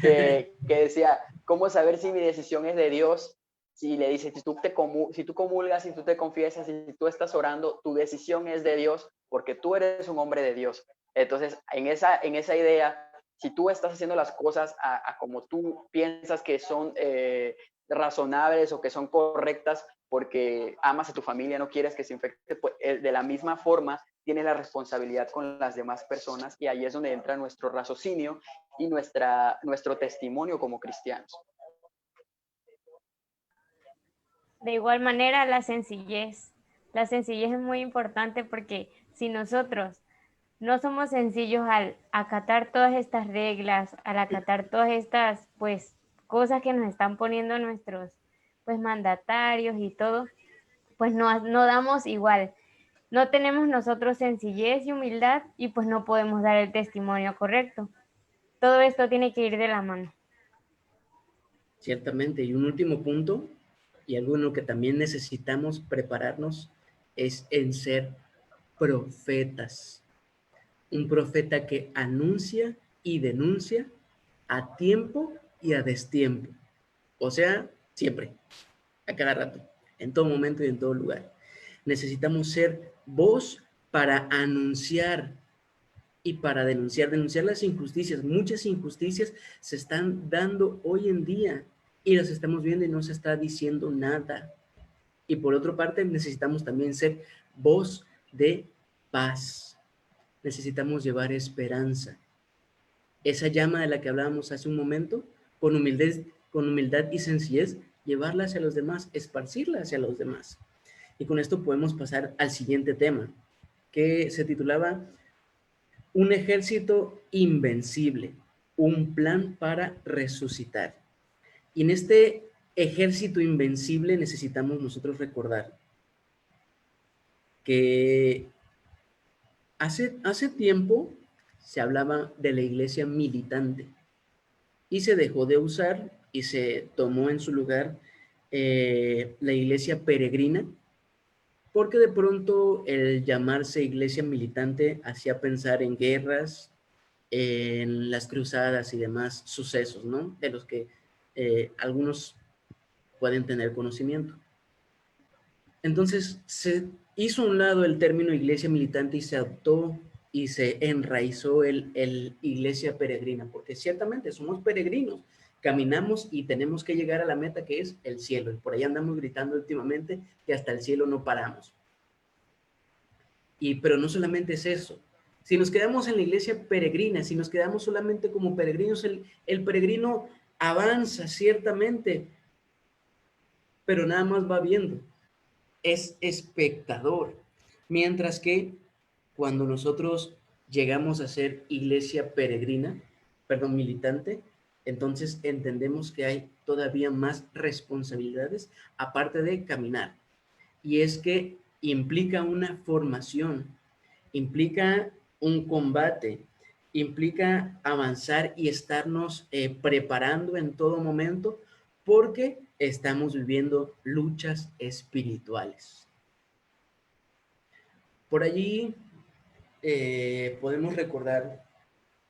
Speaker 4: que decía, ¿cómo saber si mi decisión es de Dios? Si le dice, si tú comulgas, si tú te confiesas, si tú estás orando, tu decisión es de Dios porque tú eres un hombre de Dios. Entonces, en esa idea, si tú estás haciendo las cosas a como tú piensas que son razonables o que son correctas porque amas a tu familia, no quieres que se infecte, pues, de la misma forma tienes la responsabilidad con las demás personas y ahí es donde entra nuestro raciocinio y nuestro testimonio como cristianos.
Speaker 2: De igual manera, la sencillez. La sencillez es muy importante porque si nosotros no somos sencillos al acatar todas estas reglas, al acatar todas estas, pues, cosas que nos están poniendo nuestros, pues, mandatarios y todo, pues no damos igual. No tenemos nosotros sencillez y humildad y pues no podemos dar el testimonio correcto. Todo esto tiene que ir de la mano.
Speaker 1: Ciertamente, y un último punto, y algo en lo que también necesitamos prepararnos, es en ser profetas. Un profeta que anuncia y denuncia a tiempo y a destiempo. O sea, siempre, a cada rato, en todo momento y en todo lugar. Necesitamos ser voz para anunciar y para denunciar las injusticias. Muchas injusticias se están dando hoy en día y las estamos viendo y no se está diciendo nada. Y por otra parte, necesitamos también ser voz de paz. Necesitamos llevar esperanza. Esa llama de la que hablábamos hace un momento, con humildad y sencillez, llevarla hacia los demás, esparcirla hacia los demás. Y con esto podemos pasar al siguiente tema, que se titulaba Un ejército invencible, un plan para resucitar. Y en este ejército invencible necesitamos nosotros recordar que hace tiempo se hablaba de la iglesia militante y se dejó de usar y se tomó en su lugar la iglesia peregrina, porque de pronto el llamarse iglesia militante hacía pensar en guerras, en las cruzadas y demás sucesos, ¿no? De los que algunos pueden tener conocimiento. Entonces se hizo a un lado el término iglesia militante y se adoptó y se enraizó el iglesia peregrina, porque ciertamente somos peregrinos, caminamos y tenemos que llegar a la meta que es el cielo, y por ahí andamos gritando últimamente que hasta el cielo no paramos. Pero no solamente es eso. Si nos quedamos en la iglesia peregrina, si nos quedamos solamente como peregrinos, el peregrino avanza ciertamente, pero nada más va viendo. Es espectador. Mientras que cuando nosotros llegamos a ser iglesia peregrina, militante, entonces entendemos que hay todavía más responsabilidades aparte de caminar. Y es que implica una formación, implica un combate, implica avanzar y estarnos preparando en todo momento porque estamos viviendo luchas espirituales. Por allí podemos recordar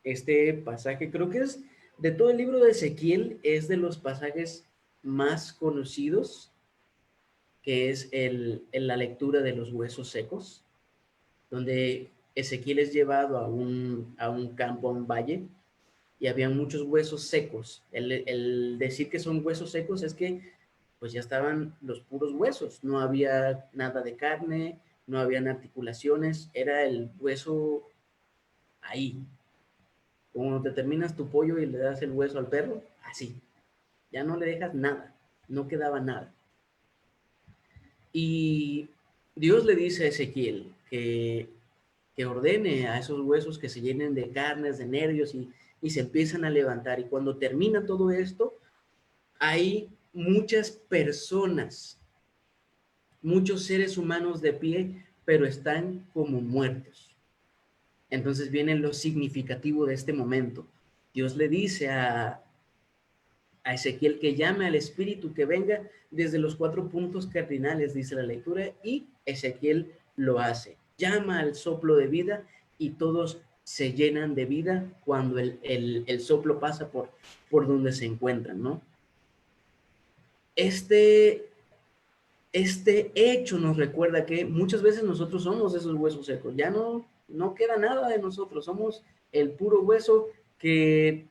Speaker 1: este pasaje, creo que es de todo el libro de Ezequiel, es de los pasajes más conocidos, que es la lectura de los huesos secos, donde Ezequiel es llevado a un campo, a un valle, y había muchos huesos secos. El decir que son huesos secos es que pues ya estaban los puros huesos, no había nada de carne, no habían articulaciones, era el hueso ahí. Como te terminas tu pollo y le das el hueso al perro, así. Ya no le dejas nada, no quedaba nada. Y Dios le dice a Ezequiel que ordene a esos huesos que se llenen de carnes, de nervios y se empiezan a levantar. Y cuando termina todo esto, hay muchas personas, muchos seres humanos de pie, pero están como muertos. Entonces viene lo significativo de este momento. Dios le dice a Ezequiel que llame al Espíritu, que venga desde los 4 puntos cardinales, dice la lectura, y Ezequiel lo hace. Llama al soplo de vida y todos se llenan de vida cuando el soplo pasa por donde se encuentran, ¿no? Este hecho nos recuerda que muchas veces nosotros somos esos huesos secos, ya no queda nada de nosotros, somos el puro hueso que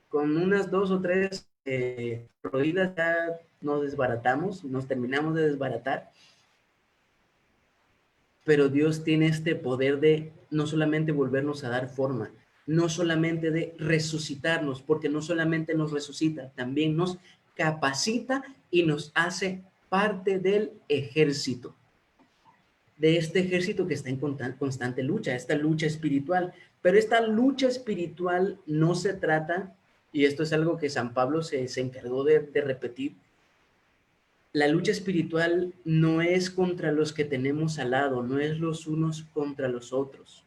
Speaker 1: con unas 2 o 3 roídas ya nos desbaratamos, nos terminamos de desbaratar, pero Dios tiene este poder de no solamente volvernos a dar forma, no solamente de resucitarnos, porque no solamente nos resucita, también nos capacita y nos hace parte del ejército, de este ejército que está en constante lucha, esta lucha espiritual. Pero esta lucha espiritual no se trata, y esto es algo que San Pablo se encargó de repetir, la lucha espiritual no es contra los que tenemos al lado, no es los unos contra los otros.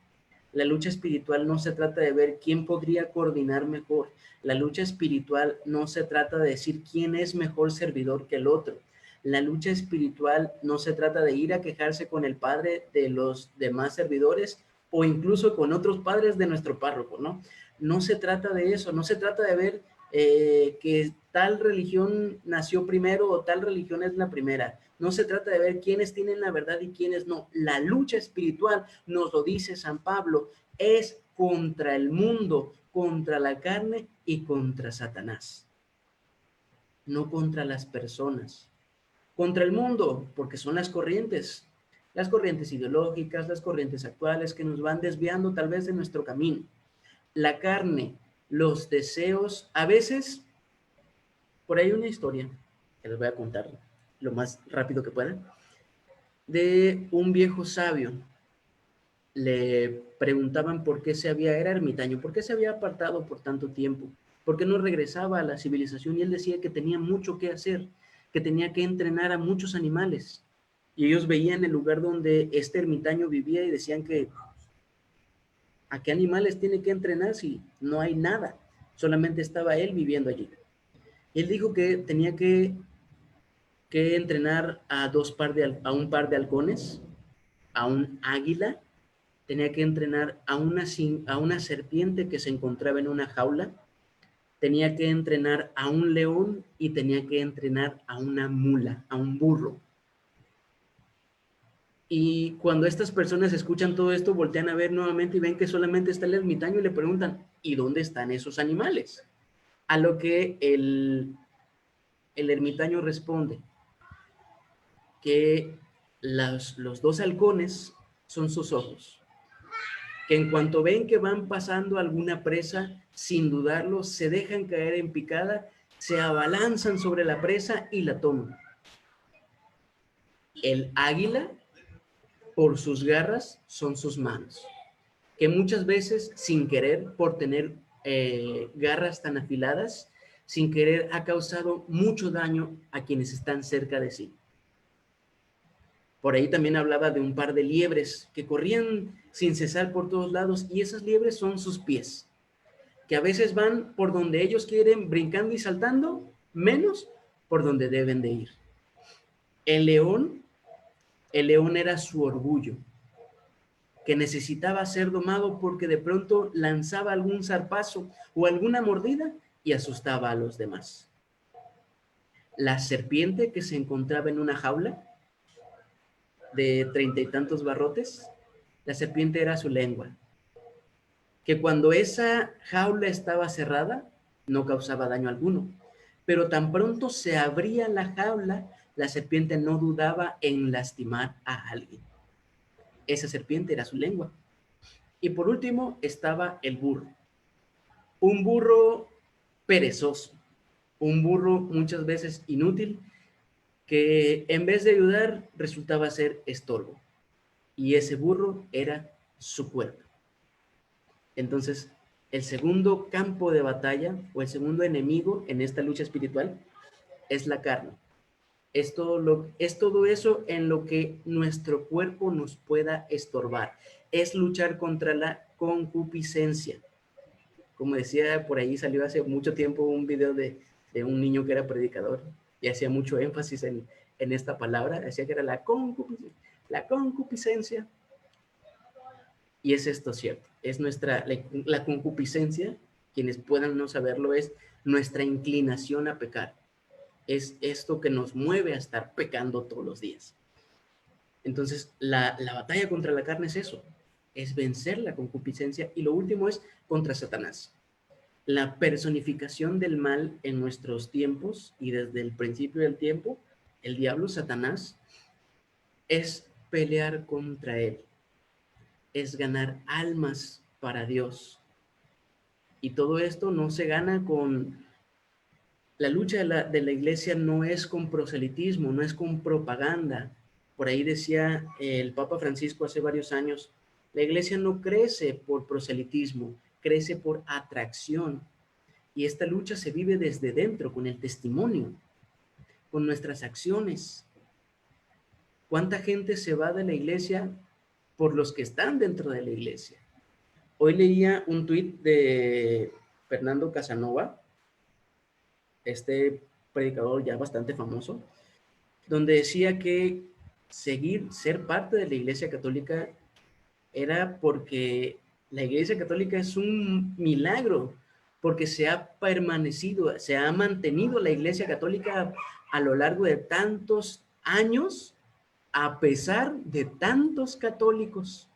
Speaker 1: La lucha espiritual no se trata de ver quién podría coordinar mejor. La lucha espiritual no se trata de decir quién es mejor servidor que el otro. La lucha espiritual no se trata de ir a quejarse con el padre de los demás servidores o incluso con otros padres de nuestro párroco, ¿no? No se trata de eso, no se trata de ver que tal religión nació primero o tal religión es la primera. No se trata de ver quiénes tienen la verdad y quiénes no. La lucha espiritual, nos lo dice San Pablo, es contra el mundo, contra la carne y contra Satanás. No contra las personas. Contra el mundo, porque son las corrientes ideológicas, las corrientes actuales que nos van desviando tal vez de nuestro camino. La carne, los deseos, a veces, por ahí una historia, que les voy a contar lo más rápido que pueda, de un viejo sabio. Le preguntaban por qué era ermitaño, por qué se había apartado por tanto tiempo, por qué no regresaba a la civilización, y él decía que tenía mucho que hacer, que tenía que entrenar a muchos animales, y ellos veían el lugar donde este ermitaño vivía y decían que ¿a qué animales tiene que entrenar si no hay nada? Solamente estaba él viviendo allí. Él dijo que tenía que entrenar a un par de halcones, a un águila, tenía que entrenar a una serpiente que se encontraba en una jaula, tenía que entrenar a un león y tenía que entrenar a una mula, a un burro. Y cuando estas personas escuchan todo esto, voltean a ver nuevamente y ven que solamente está el ermitaño y le preguntan, ¿y dónde están esos animales? A lo que el ermitaño responde que los dos halcones son sus ojos, que en cuanto ven que van pasando alguna presa, sin dudarlo, se dejan caer en picada, se abalanzan sobre la presa y la toman. El águila, por sus garras, son sus manos, que muchas veces, sin querer, por tener garras tan afiladas, sin querer, ha causado mucho daño a quienes están cerca de sí. Por ahí también hablaba de un par de liebres que corrían sin cesar por todos lados, y esas liebres son sus pies, que a veces van por donde ellos quieren, brincando y saltando, menos por donde deben de ir. El león era su orgullo, que necesitaba ser domado porque de pronto lanzaba algún zarpazo o alguna mordida y asustaba a los demás. La serpiente, que se encontraba en una jaula de 30 y tantos barrotes, la serpiente era su lengua, que cuando esa jaula estaba cerrada no causaba daño alguno, pero tan pronto se abría la jaula, la serpiente no dudaba en lastimar a alguien. Esa serpiente era su lengua. Y por último estaba el burro. Un burro perezoso, un burro muchas veces inútil, que en vez de ayudar resultaba ser estorbo. Y ese burro era su cuerpo. Entonces, el segundo campo de batalla o el segundo enemigo en esta lucha espiritual es la carne. Es todo eso en lo que nuestro cuerpo nos pueda estorbar. Es luchar contra la concupiscencia. Como decía, por ahí salió hace mucho tiempo un video de un niño que era predicador y hacía mucho énfasis en esta palabra. Decía que era la concupiscencia. Y es esto cierto. Es la concupiscencia, quienes puedan no saberlo, es nuestra inclinación a pecar. Es esto que nos mueve a estar pecando todos los días. Entonces, la batalla contra la carne es eso, es vencer la concupiscencia, y lo último es contra Satanás. La personificación del mal en nuestros tiempos y desde el principio del tiempo, el diablo, Satanás, es pelear contra él, es ganar almas para Dios. Y todo esto no se gana con... La lucha de la iglesia no es con proselitismo, no es con propaganda. Por ahí decía el Papa Francisco hace varios años, la iglesia no crece por proselitismo, crece por atracción. Y esta lucha se vive desde dentro, con el testimonio, con nuestras acciones. ¿Cuánta gente se va de la iglesia por los que están dentro de la iglesia? Hoy leía un tuit de Fernando Casanova, este predicador ya bastante famoso, donde decía que ser parte de la Iglesia Católica era porque la Iglesia Católica es un milagro, porque se ha permanecido, se ha mantenido la Iglesia Católica a lo largo de tantos años, a pesar de tantos católicos.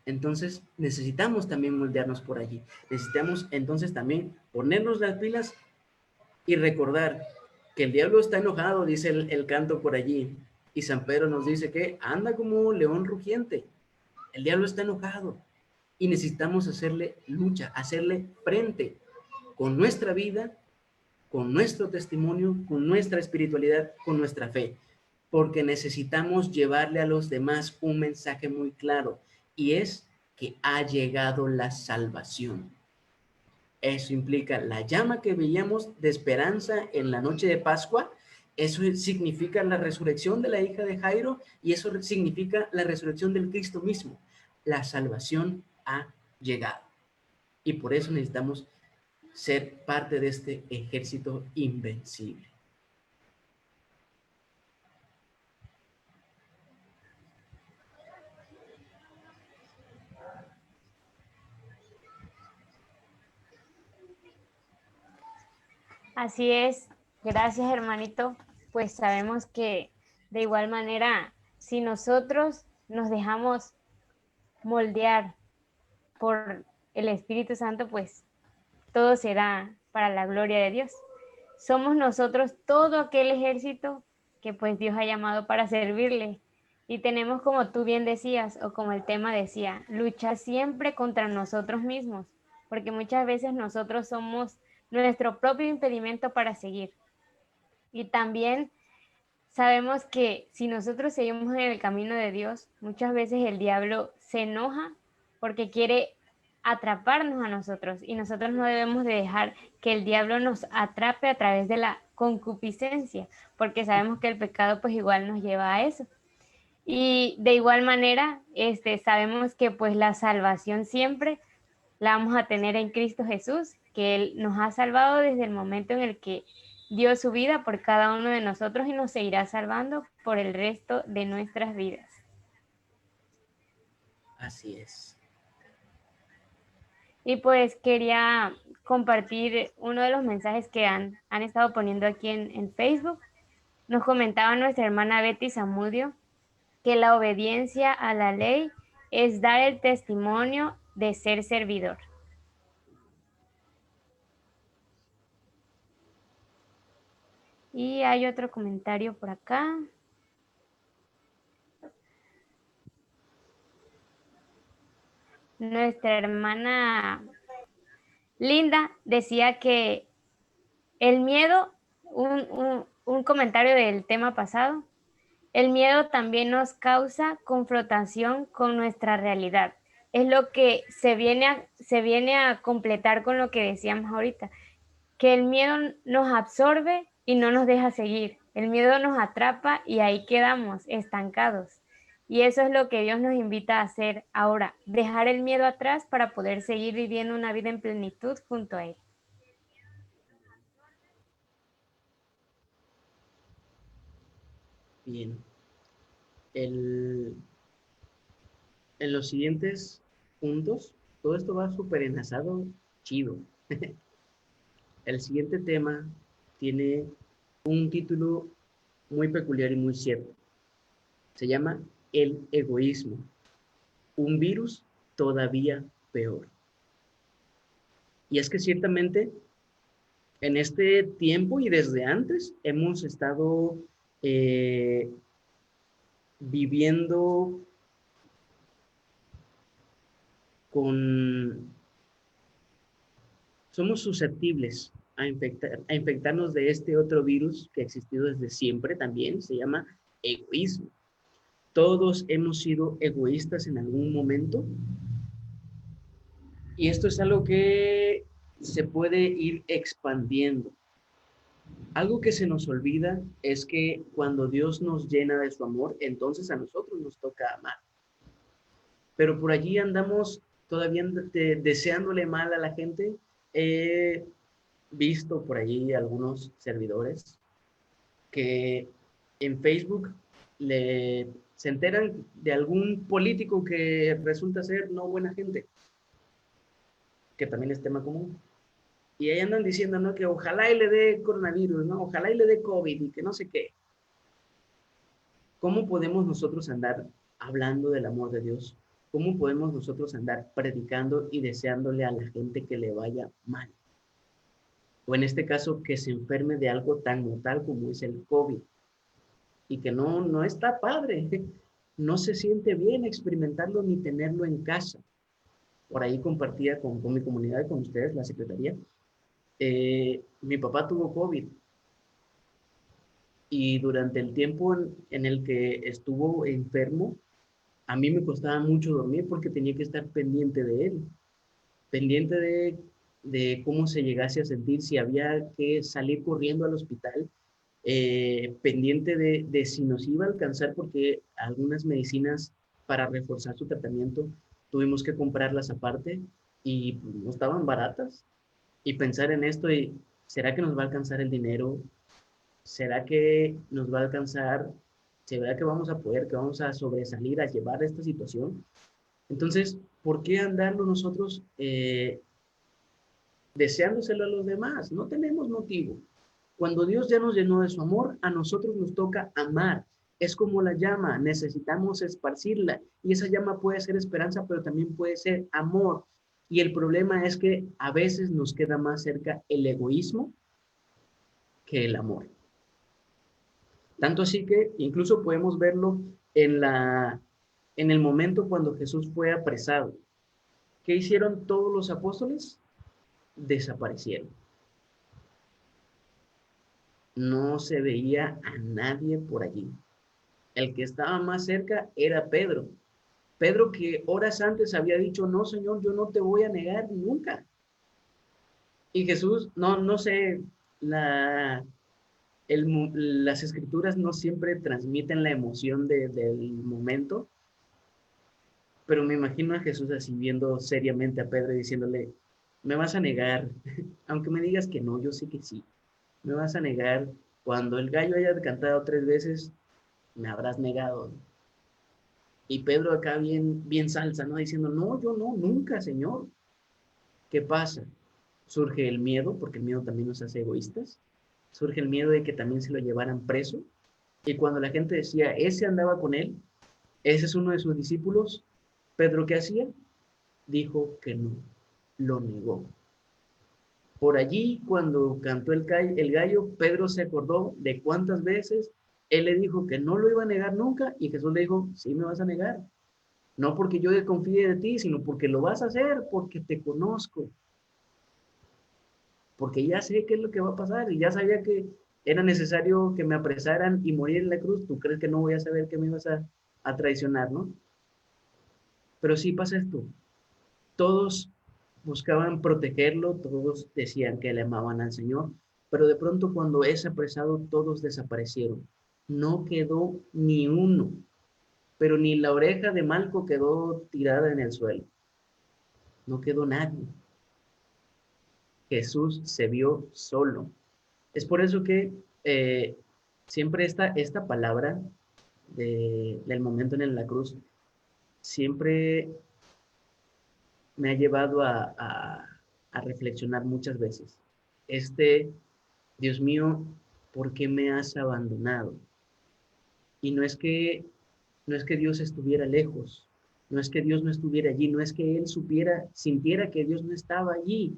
Speaker 1: Entonces necesitamos también moldearnos por allí. Necesitamos entonces también ponernos las pilas y recordar que el diablo está enojado, dice el canto por allí. Y San Pedro nos dice que anda como león rugiente. El diablo está enojado y necesitamos hacerle lucha, hacerle frente con nuestra vida, con nuestro testimonio, con nuestra espiritualidad, con nuestra fe, porque necesitamos llevarle a los demás un mensaje muy claro, y es que ha llegado la salvación. Eso implica la llama que veíamos de esperanza en la noche de Pascua. Eso significa la resurrección de la hija de Jairo, y eso significa la resurrección del Cristo mismo. La salvación ha llegado. Y por eso necesitamos ser parte de este ejército invencible.
Speaker 2: Así es, gracias hermanito. Pues sabemos que de igual manera, si nosotros nos dejamos moldear por el Espíritu Santo, pues todo será para la gloria de Dios. Somos nosotros todo aquel ejército que pues Dios ha llamado para servirle. Y tenemos, como tú bien decías, o como el tema decía, luchar siempre contra nosotros mismos, porque muchas veces nosotros somos nuestro propio impedimento para seguir. Y también sabemos que si nosotros seguimos en el camino de Dios, muchas veces el diablo se enoja porque quiere atraparnos a nosotros, y nosotros no debemos de dejar que el diablo nos atrape a través de la concupiscencia, porque sabemos que el pecado pues igual nos lleva a eso. Y de igual manera, sabemos que pues la salvación siempre la vamos a tener en Cristo Jesús, que Él nos ha salvado desde el momento en el que dio su vida por cada uno de nosotros, y nos seguirá salvando por el resto de nuestras vidas.
Speaker 1: Así es.
Speaker 2: Y pues quería compartir uno de los mensajes que han estado poniendo aquí en Facebook. Nos comentaba nuestra hermana Betty Zamudio que la obediencia a la ley es dar el testimonio de ser servidor. Y hay otro comentario por acá. Nuestra hermana Linda decía que el miedo, un comentario del tema pasado, el miedo también nos causa confrontación con nuestra realidad. Es lo que se viene a completar con lo que decíamos ahorita, que el miedo nos absorbe y no nos deja seguir. El miedo nos atrapa y ahí quedamos estancados. Y eso es lo que Dios nos invita a hacer ahora, dejar el miedo atrás para poder seguir viviendo una vida en plenitud junto a Él.
Speaker 1: Bien. En los siguientes puntos, todo esto va súper enlazado, chido. El siguiente tema tiene un título muy peculiar y muy cierto. Se llama el egoísmo, un virus todavía peor. Y es que ciertamente en este tiempo y desde antes hemos estado viviendo somos susceptibles a infectarnos de este otro virus que ha existido desde siempre también, se llama egoísmo. Todos hemos sido egoístas en algún momento, y esto es algo que se puede ir expandiendo. Algo que se nos olvida es que cuando Dios nos llena de su amor, entonces a nosotros nos toca amar. Pero por allí andamos todavía deseándole mal a la gente. He visto por allí algunos servidores que en Facebook se enteran de algún político que resulta ser no buena gente. que también es tema común. Y ahí andan diciendo, ¿no? Que ojalá y le dé coronavirus, ¿no? Ojalá y le dé COVID y que no sé qué. ¿Cómo podemos nosotros andar hablando del amor de Dios? ¿Cómo podemos nosotros andar predicando y deseándole a la gente que le vaya mal? O en este caso, que se enferme de algo tan mortal como es el COVID. Y que no está padre. No se siente bien experimentarlo ni tenerlo en casa. Por ahí compartía con mi comunidad, con ustedes, la secretaría. Mi papá tuvo COVID. Y durante el tiempo en el que estuvo enfermo, a mí me costaba mucho dormir porque tenía que estar pendiente de él, pendiente de cómo se llegase a sentir, si había que salir corriendo al hospital, pendiente de si nos iba a alcanzar, porque algunas medicinas para reforzar su tratamiento tuvimos que comprarlas aparte y pues, no estaban baratas. Y pensar en esto y, ¿será que nos va a alcanzar el dinero? ¿Será que nos va a alcanzar? ¿Será que vamos a poder, que vamos a sobresalir, a llevar esta situación? Entonces, ¿por qué andarlo nosotros deseándoselo a los demás? No tenemos motivo. Cuando Dios ya nos llenó de su amor, a nosotros nos toca amar. Es como la llama, necesitamos esparcirla. Y esa llama puede ser esperanza, pero también puede ser amor. Y el problema es que a veces nos queda más cerca el egoísmo que el amor. Tanto así que incluso podemos verlo en el momento cuando Jesús fue apresado. ¿Qué hicieron todos los apóstoles? Desaparecieron. No se veía a nadie por allí. El que estaba más cerca era Pedro. Pedro, que horas antes había dicho, no, Señor, yo no te voy a negar nunca. Y Jesús, no sé, las escrituras no siempre transmiten la emoción del momento, pero me imagino a Jesús así viendo seriamente a Pedro y diciéndole, me vas a negar, aunque me digas que no, yo sé que sí, me vas a negar, cuando el gallo haya cantado 3 veces, me habrás negado. Y Pedro acá bien salsa, ¿no? Diciendo, no, yo no, nunca, Señor. ¿Qué pasa? Surge el miedo, porque el miedo también nos hace egoístas, surge el miedo de que también se lo llevaran preso, y cuando la gente decía, ese andaba con él, ese es uno de sus discípulos, Pedro, ¿qué hacía? Dijo que no, lo negó. Por allí, cuando cantó el gallo, Pedro se acordó de cuántas veces él le dijo que no lo iba a negar nunca, y Jesús le dijo, sí me vas a negar. No porque yo desconfíe de ti, sino porque lo vas a hacer, porque te conozco. Porque ya sé qué es lo que va a pasar, y ya sabía que era necesario que me apresaran y morir en la cruz. ¿Tú crees que no voy a saber que me ibas a traicionar, no? Pero sí pasa esto. Todos buscaban protegerlo, todos decían que le amaban al Señor, pero de pronto cuando es apresado, todos desaparecieron. No quedó ni uno, pero ni la oreja de Malco quedó tirada en el suelo. No quedó nadie. Jesús se vio solo. Es por eso que siempre esta palabra del momento en la cruz siempre me ha llevado a reflexionar muchas veces. Dios mío, ¿por qué me has abandonado? Y no es que Dios estuviera lejos, no es que Dios no estuviera allí, no es que Él sintiera que Dios no estaba allí,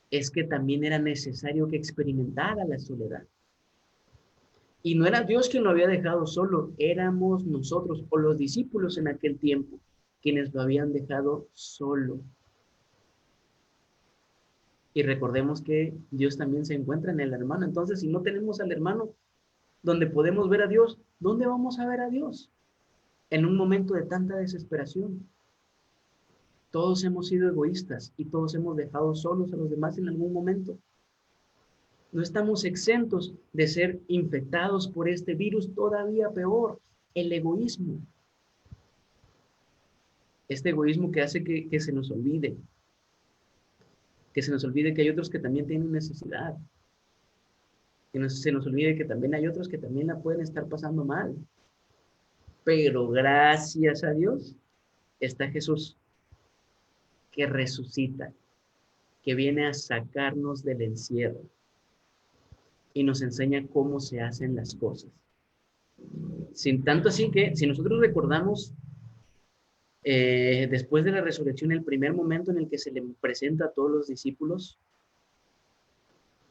Speaker 1: es que también era necesario que experimentara la soledad. Y no era Dios quien lo había dejado solo, éramos nosotros o los discípulos en aquel tiempo quienes lo habían dejado solo. Y recordemos que Dios también se encuentra en el hermano. Entonces, si no tenemos al hermano donde podemos ver a Dios, ¿dónde vamos a ver a Dios? En un momento de tanta desesperación. Todos hemos sido egoístas y todos hemos dejado solos a los demás en algún momento. No estamos exentos de ser infectados por este virus todavía peor, el egoísmo. Este egoísmo que hace que se nos olvide, que hay otros que también tienen necesidad, se nos olvide que también hay otros que también la pueden estar pasando mal. Pero gracias a Dios está Jesús, que resucita, que viene a sacarnos del encierro y nos enseña cómo se hacen las cosas. Sin tanto así que, si nosotros recordamos, después de la resurrección, el primer momento en el que se le presenta a todos los discípulos,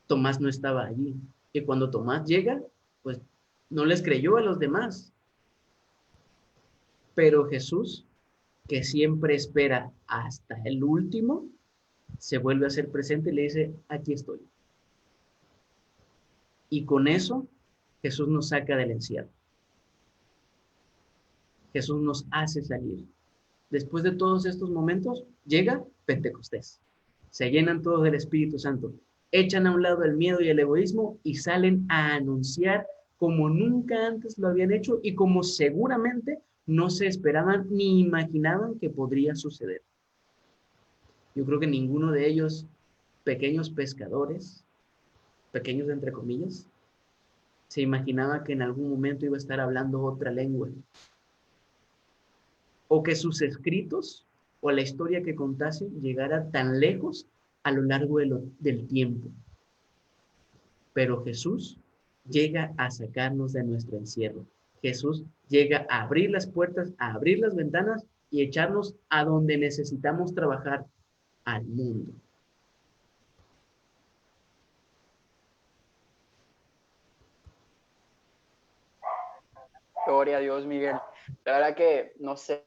Speaker 1: Tomás no estaba allí. Y cuando Tomás llega, pues no les creyó a los demás. Pero Jesús, que siempre espera hasta el último, se vuelve a hacer presente y le dice, aquí estoy. Y con eso, Jesús nos saca del encierro. Jesús nos hace salir. Después de todos estos momentos, llega Pentecostés. Se llenan todos del Espíritu Santo. Echan a un lado el miedo y el egoísmo y salen a anunciar como nunca antes lo habían hecho y como seguramente no se esperaban ni imaginaban que podría suceder. Yo creo que ninguno de ellos, pequeños pescadores, pequeños entre comillas, se imaginaba que en algún momento iba a estar hablando otra lengua. O que sus escritos o la historia que contase llegara tan lejos a lo largo del tiempo. Pero Jesús llega a sacarnos de nuestro encierro. Jesús llega a abrir las puertas, a abrir las ventanas y echarnos a donde necesitamos trabajar, al mundo.
Speaker 4: Gloria a Dios, Miguel. La verdad que no sé,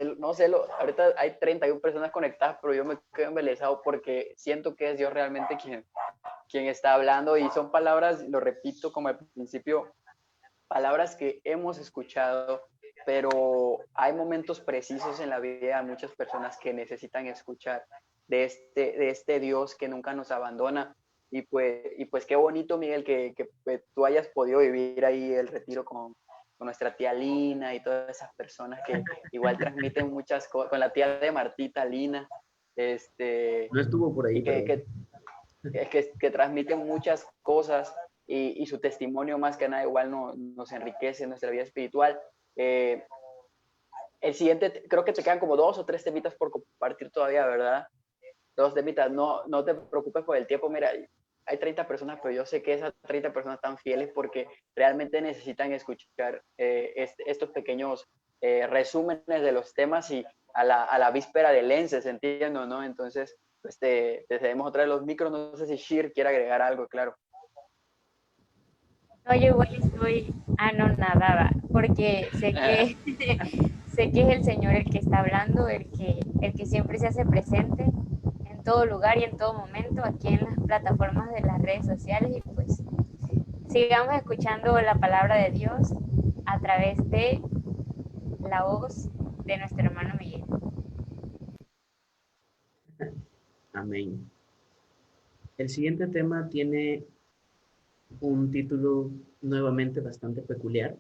Speaker 4: ahorita hay 31 personas conectadas, pero yo me quedo embelesado porque siento que es Dios realmente quien está hablando y son palabras, lo repito como al principio, palabras que hemos escuchado, pero hay momentos precisos en la vida de muchas personas que necesitan escuchar de este Dios que nunca nos abandona. Y pues qué bonito, Miguel, que tú hayas podido vivir ahí el retiro con nuestra tía Lina y todas esas personas que igual transmiten muchas cosas, con la tía de Martita, Lina,
Speaker 1: No estuvo por ahí, pero...
Speaker 4: que transmiten muchas cosas y su testimonio más que nada igual nos enriquece en nuestra vida espiritual. El siguiente, creo que te quedan como 2 o 3 temitas por compartir todavía, ¿verdad? 2 temitas, no te preocupes por el tiempo, mira, hay 30 personas, pero yo sé que esas 30 personas están fieles porque realmente necesitan escuchar estos pequeños resúmenes de los temas y a la víspera del ENCES, entiendo, ¿no? Entonces, pues te cedemos otra vez los micros, no sé si Shir quiere agregar algo, claro.
Speaker 2: No, yo igual estoy anonadada porque sé que, sé que es el Señor el que está hablando, el que siempre se hace presente en todo lugar y en todo momento, aquí en las plataformas de las redes sociales, y pues sigamos escuchando la palabra de Dios a través de la voz de nuestro hermano Miguel.
Speaker 1: Amén. El siguiente tema tiene un título nuevamente bastante peculiar.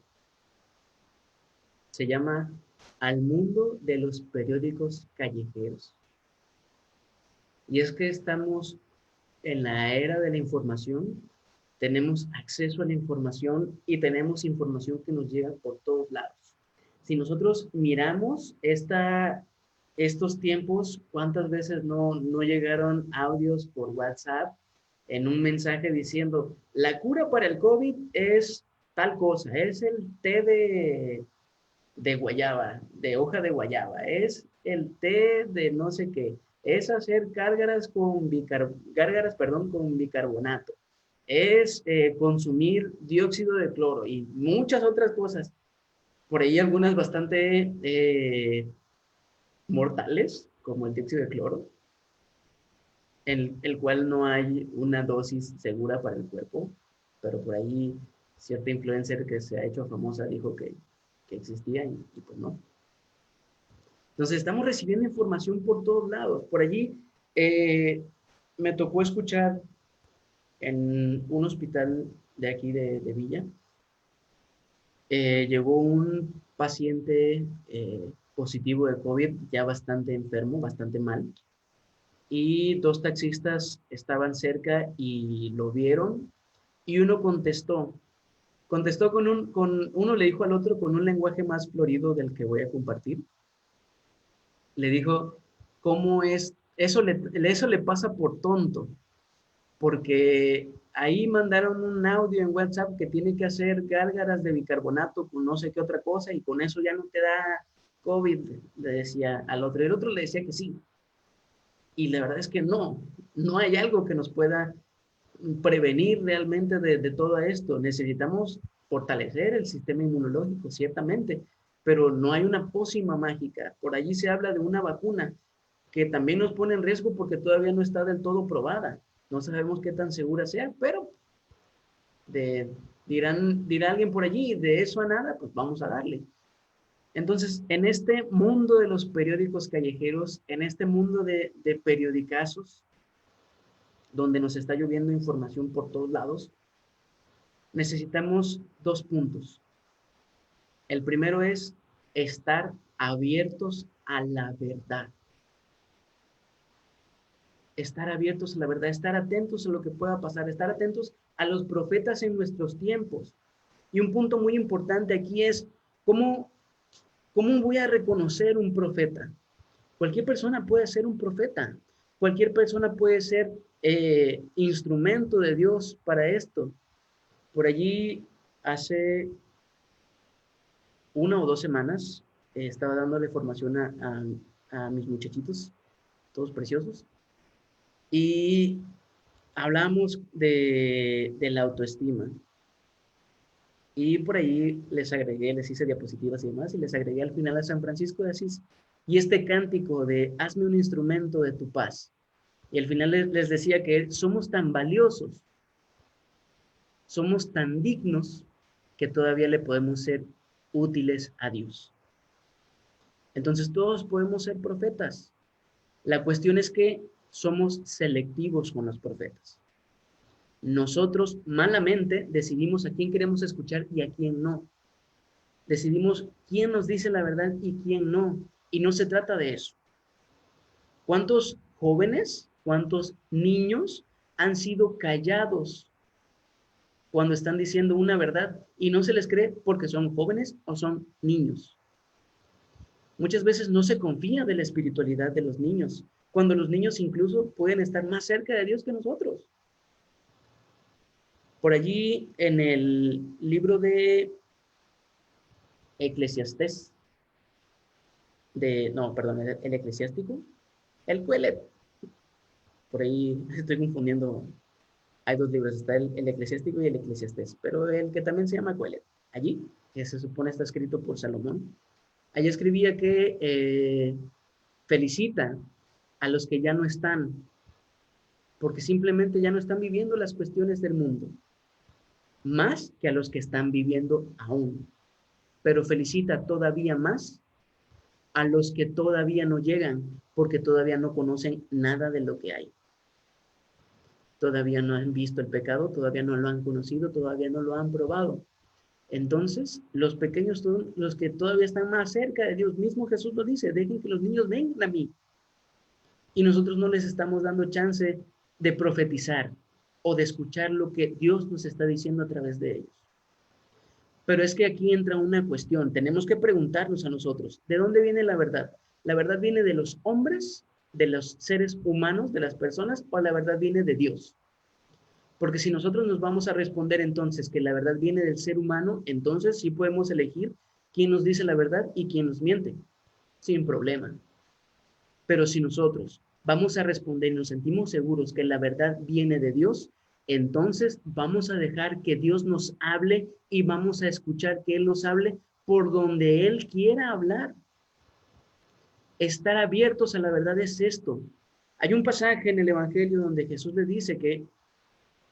Speaker 1: Se llama Al mundo de los periódicos callejeros. Y es que estamos en la era de la información, tenemos acceso a la información y tenemos información que nos llega por todos lados. Si nosotros miramos estos tiempos, ¿cuántas veces no llegaron audios por WhatsApp en un mensaje diciendo, la cura para el COVID es tal cosa, es el té de guayaba, de hoja de guayaba, es el té de no sé qué, es hacer gárgaras con bicarbonato, es consumir dióxido de cloro y muchas otras cosas. Por ahí algunas bastante mortales, como el dióxido de cloro, en el cual no hay una dosis segura para el cuerpo, pero por ahí cierta influencer que se ha hecho famosa dijo que existía y pues no. Entonces estamos recibiendo información por todos lados. Por allí me tocó escuchar en un hospital de aquí de Villa, llegó un paciente positivo de COVID, ya bastante enfermo, bastante mal, y 2 taxistas estaban cerca y lo vieron, y uno contestó uno le dijo al otro con un lenguaje más florido del que voy a compartir, le dijo, ¿cómo es eso le pasa por tonto, porque ahí mandaron un audio en WhatsApp que tiene que hacer gárgaras de bicarbonato con no sé qué otra cosa y con eso ya no te da COVID, le decía al otro. El otro le decía que sí. Y la verdad es que no hay algo que nos pueda prevenir realmente de todo esto. Necesitamos fortalecer el sistema inmunológico, ciertamente, pero no hay una pócima mágica. Por allí se habla de una vacuna que también nos pone en riesgo porque todavía no está del todo probada. No sabemos qué tan segura sea, pero dirá alguien por allí, de eso a nada, pues vamos a darle. Entonces, en este mundo de los periódicos callejeros, en este mundo de periodicazos, donde nos está lloviendo información por todos lados, necesitamos 2 puntos. El primero es estar abiertos a la verdad. Estar abiertos a la verdad, estar atentos a lo que pueda pasar, estar atentos a los profetas en nuestros tiempos. Y un punto muy importante aquí es cómo voy a reconocer un profeta. Cualquier persona puede ser un profeta, cualquier persona puede ser instrumento de Dios para esto. Por allí hace 1 o 2 semanas estaba dándole formación a mis muchachitos, todos preciosos, y hablamos de la autoestima. Y por ahí les hice diapositivas y demás, y les agregué al final a San Francisco de Asís. Y este cántico de hazme un instrumento de tu paz. Y al final les decía que somos tan valiosos, somos tan dignos, que todavía le podemos ser útiles a Dios. Entonces todos podemos ser profetas. La cuestión es que somos selectivos con los profetas. Nosotros malamente decidimos a quién queremos escuchar y a quién no. Decidimos quién nos dice la verdad y quién no. Y no se trata de eso. ¿Cuántos jóvenes, cuántos niños han sido callados cuando están diciendo una verdad y no se les cree porque son jóvenes o son niños? Muchas veces no se confía de la espiritualidad de los niños, cuando los niños incluso pueden estar más cerca de Dios que nosotros. Por allí en el libro de Eclesiastés, el eclesiástico, el Coelet, por ahí estoy confundiendo, hay 2 libros, está el eclesiástico y el eclesiastés, pero el que también se llama Coelet, allí, que se supone está escrito por Salomón, allí escribía que felicita a los que ya no están, porque simplemente ya no están viviendo las cuestiones del mundo, más que a los que están viviendo aún, pero felicita todavía más a los que todavía no llegan, porque todavía no conocen nada de lo que hay. Todavía no han visto el pecado, todavía no lo han conocido, todavía no lo han probado. Entonces, los pequeños son los que todavía están más cerca de Dios. Mismo Jesús lo dice, dejen que los niños vengan a mí. Y nosotros no les estamos dando chance de profetizar o de escuchar lo que Dios nos está diciendo a través de ellos. Pero es que aquí entra una cuestión. Tenemos que preguntarnos a nosotros, ¿de dónde viene la verdad? ¿La verdad viene de los hombres, de los seres humanos, de las personas, o la verdad viene de Dios? Porque si nosotros nos vamos a responder entonces que la verdad viene del ser humano, entonces sí podemos elegir quién nos dice la verdad y quién nos miente, sin problema. Pero si nosotros vamos a responder y nos sentimos seguros que la verdad viene de Dios, entonces vamos a dejar que Dios nos hable y vamos a escuchar que Él nos hable por donde Él quiera hablar. Estar abiertos a la verdad es esto. Hay un pasaje en el Evangelio donde Jesús le dice que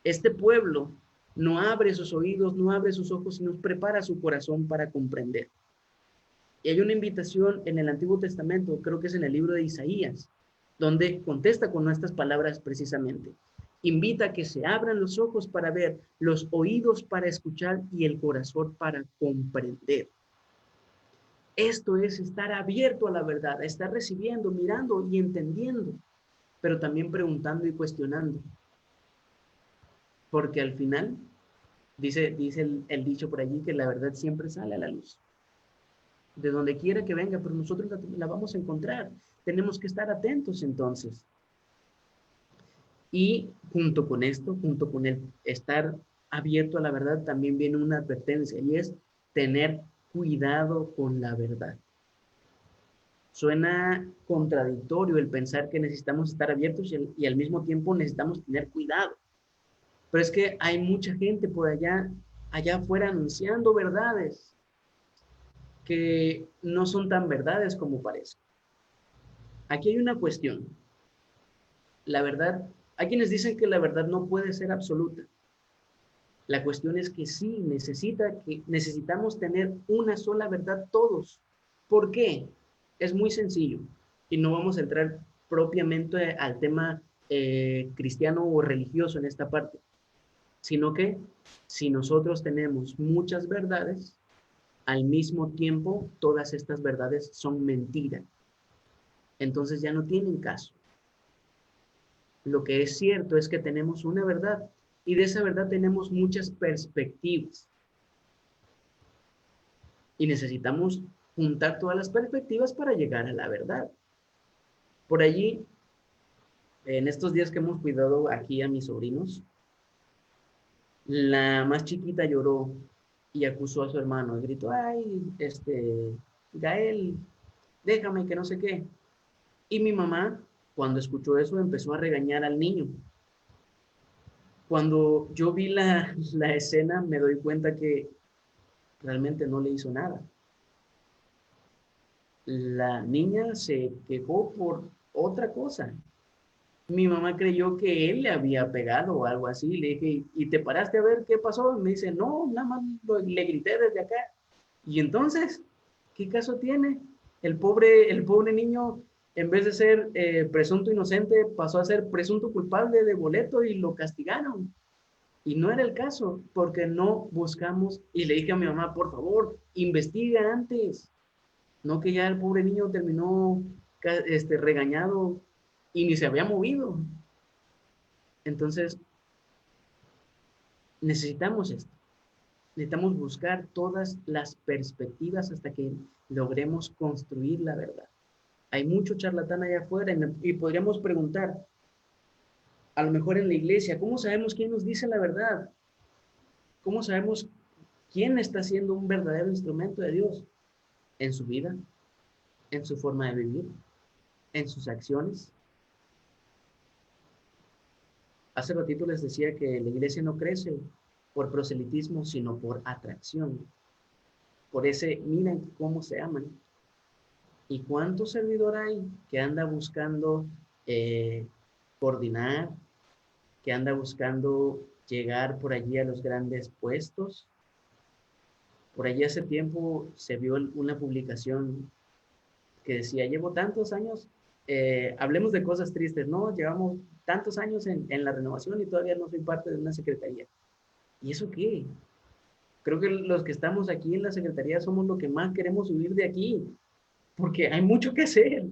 Speaker 1: este pueblo no abre sus oídos, no abre sus ojos, sino prepara su corazón para comprender. Y hay una invitación en el Antiguo Testamento, creo que es en el libro de Isaías, donde contesta con estas palabras precisamente. Invita a que se abran los ojos para ver, los oídos para escuchar y el corazón para comprender. Esto es estar abierto a la verdad, a estar recibiendo, mirando y entendiendo, pero también preguntando y cuestionando. Porque al final, dice el dicho por allí, que la verdad siempre sale a la luz. De donde quiera que venga, pero nosotros la vamos a encontrar. Tenemos que estar atentos entonces. Y junto con esto, junto con el estar abierto a la verdad, también viene una advertencia y es tener cuidado con la verdad. Suena contradictorio el pensar que necesitamos estar abiertos y al mismo tiempo necesitamos tener cuidado. Pero es que hay mucha gente por allá afuera anunciando verdades que no son tan verdades como parecen. Aquí hay una cuestión. La verdad, hay quienes dicen que la verdad no puede ser absoluta. La cuestión es que sí, necesitamos tener una sola verdad todos. ¿Por qué? Es muy sencillo y no vamos a entrar propiamente al tema cristiano o religioso en esta parte, sino que si nosotros tenemos muchas verdades, al mismo tiempo todas estas verdades son mentiras. Entonces ya no tienen caso. Lo que es cierto es que tenemos una verdad y de esa verdad tenemos muchas perspectivas. Y necesitamos juntar todas las perspectivas para llegar a la verdad. Por allí, en estos días que hemos cuidado aquí a mis sobrinos, la más chiquita lloró y acusó a su hermano. Gritó, ay, Gael, déjame que no sé qué. Y mi mamá, cuando escuchó eso, empezó a regañar al niño. Cuando yo vi la escena, me doy cuenta que realmente no le hizo nada. La niña se quejó por otra cosa. Mi mamá creyó que él le había pegado o algo así. Le dije, ¿y te paraste a ver qué pasó? Y me dice, no, nada más le grité desde acá. Y entonces, ¿qué caso tiene? El pobre niño, en vez de ser presunto inocente, pasó a ser presunto culpable de boleto y lo castigaron. Y no era el caso, porque no buscamos, y le dije a mi mamá, por favor, investiga antes. No que ya el pobre niño terminó regañado y ni se había movido. Entonces, necesitamos esto. Necesitamos buscar todas las perspectivas hasta que logremos construir la verdad. Hay mucho charlatán allá afuera y podríamos preguntar, a lo mejor en la iglesia, ¿cómo sabemos quién nos dice la verdad? ¿Cómo sabemos quién está siendo un verdadero instrumento de Dios en su vida, en su forma de vivir, en sus acciones? Hace ratito les decía que la iglesia no crece por proselitismo, sino por atracción. Por ese, miren cómo se aman. ¿Y cuánto servidor hay que anda buscando coordinar, que anda buscando llegar por allí a los grandes puestos? Por allí hace tiempo se vio una publicación que decía, llevo tantos años, hablemos de cosas tristes, ¿no? Llevamos tantos años en la renovación y todavía no soy parte de una secretaría. ¿Y eso qué? Creo que los que estamos aquí en la secretaría somos los que más queremos huir de aquí, porque hay mucho que hacer,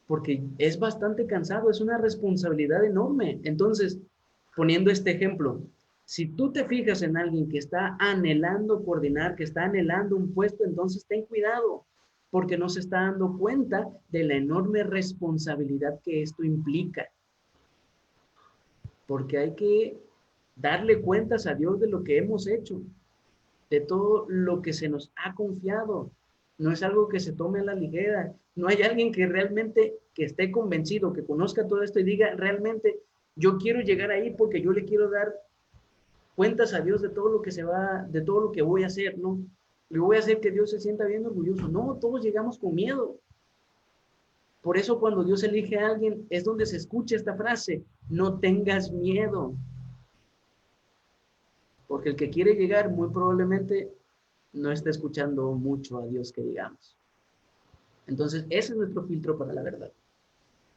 Speaker 1: porque es bastante cansado, es una responsabilidad enorme. Entonces, poniendo este ejemplo, si tú te fijas en alguien que está anhelando coordinar, que está anhelando un puesto, entonces ten cuidado, porque no se está dando cuenta de la enorme responsabilidad que esto implica. Porque hay que darle cuentas a Dios de lo que hemos hecho, de todo lo que se nos ha confiado. No es algo que se tome a la ligera. No hay alguien que realmente que esté convencido, que conozca todo esto y diga, realmente, yo quiero llegar ahí porque yo le quiero dar cuentas a Dios de todo lo que de todo lo que voy a hacer, ¿no? Le voy a hacer que Dios se sienta bien orgulloso. No, todos llegamos con miedo. Por eso cuando Dios elige a alguien es donde se escucha esta frase, no tengas miedo. Porque el que quiere llegar muy probablemente no está escuchando mucho a Dios que digamos. Entonces, ese es nuestro filtro para la verdad.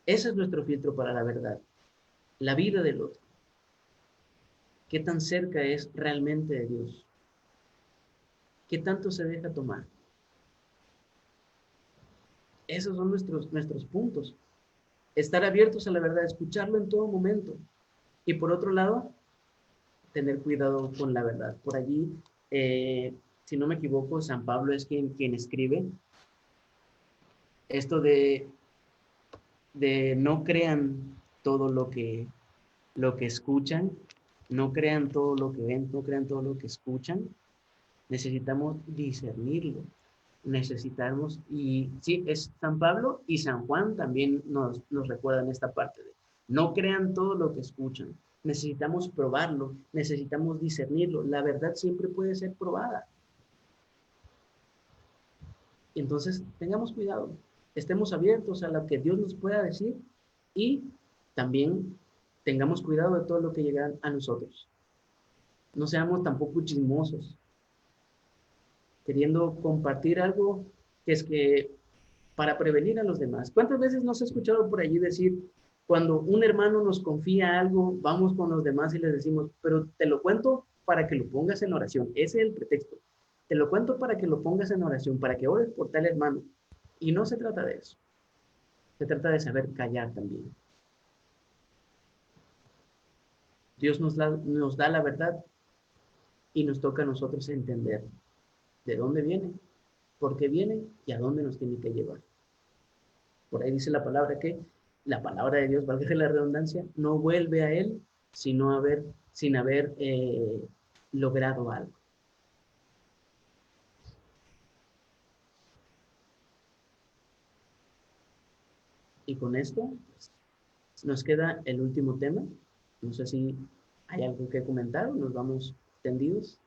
Speaker 1: Ese es nuestro filtro para la verdad. La vida del otro. ¿Qué tan cerca es realmente de Dios? ¿Qué tanto se deja tomar? Esos son nuestros puntos. Estar abiertos a la verdad, escucharlo en todo momento. Y por otro lado, tener cuidado con la verdad. Por allí, si no me equivoco, San Pablo es quien escribe esto de no crean todo lo que escuchan, no crean todo lo que ven, no crean todo lo que escuchan. Necesitamos discernirlo. Necesitamos, y sí, es San Pablo y San Juan también nos recuerdan esta parte de no crean todo lo que escuchan. Necesitamos probarlo, necesitamos discernirlo. La verdad siempre puede ser probada. Entonces, tengamos cuidado, estemos abiertos a lo que Dios nos pueda decir y también tengamos cuidado de todo lo que llega a nosotros. No seamos tampoco chismosos, queriendo compartir algo que es que para prevenir a los demás. ¿Cuántas veces nos ha escuchado por allí decir, cuando un hermano nos confía algo, vamos con los demás y les decimos, pero te lo cuento para que lo pongas en oración? Ese es el pretexto. Te lo cuento para que lo pongas en oración, para que ores por tal hermano. Y no se trata de eso. Se trata de saber callar también. Dios nos da la verdad y nos toca a nosotros entender de dónde viene, por qué viene y a dónde nos tiene que llevar. Por ahí dice la palabra que la palabra de Dios, valga la redundancia, no vuelve a Él sin haber logrado algo. Y con esto pues, nos queda el último tema. No sé si hay algo que comentar o nos vamos tendidos.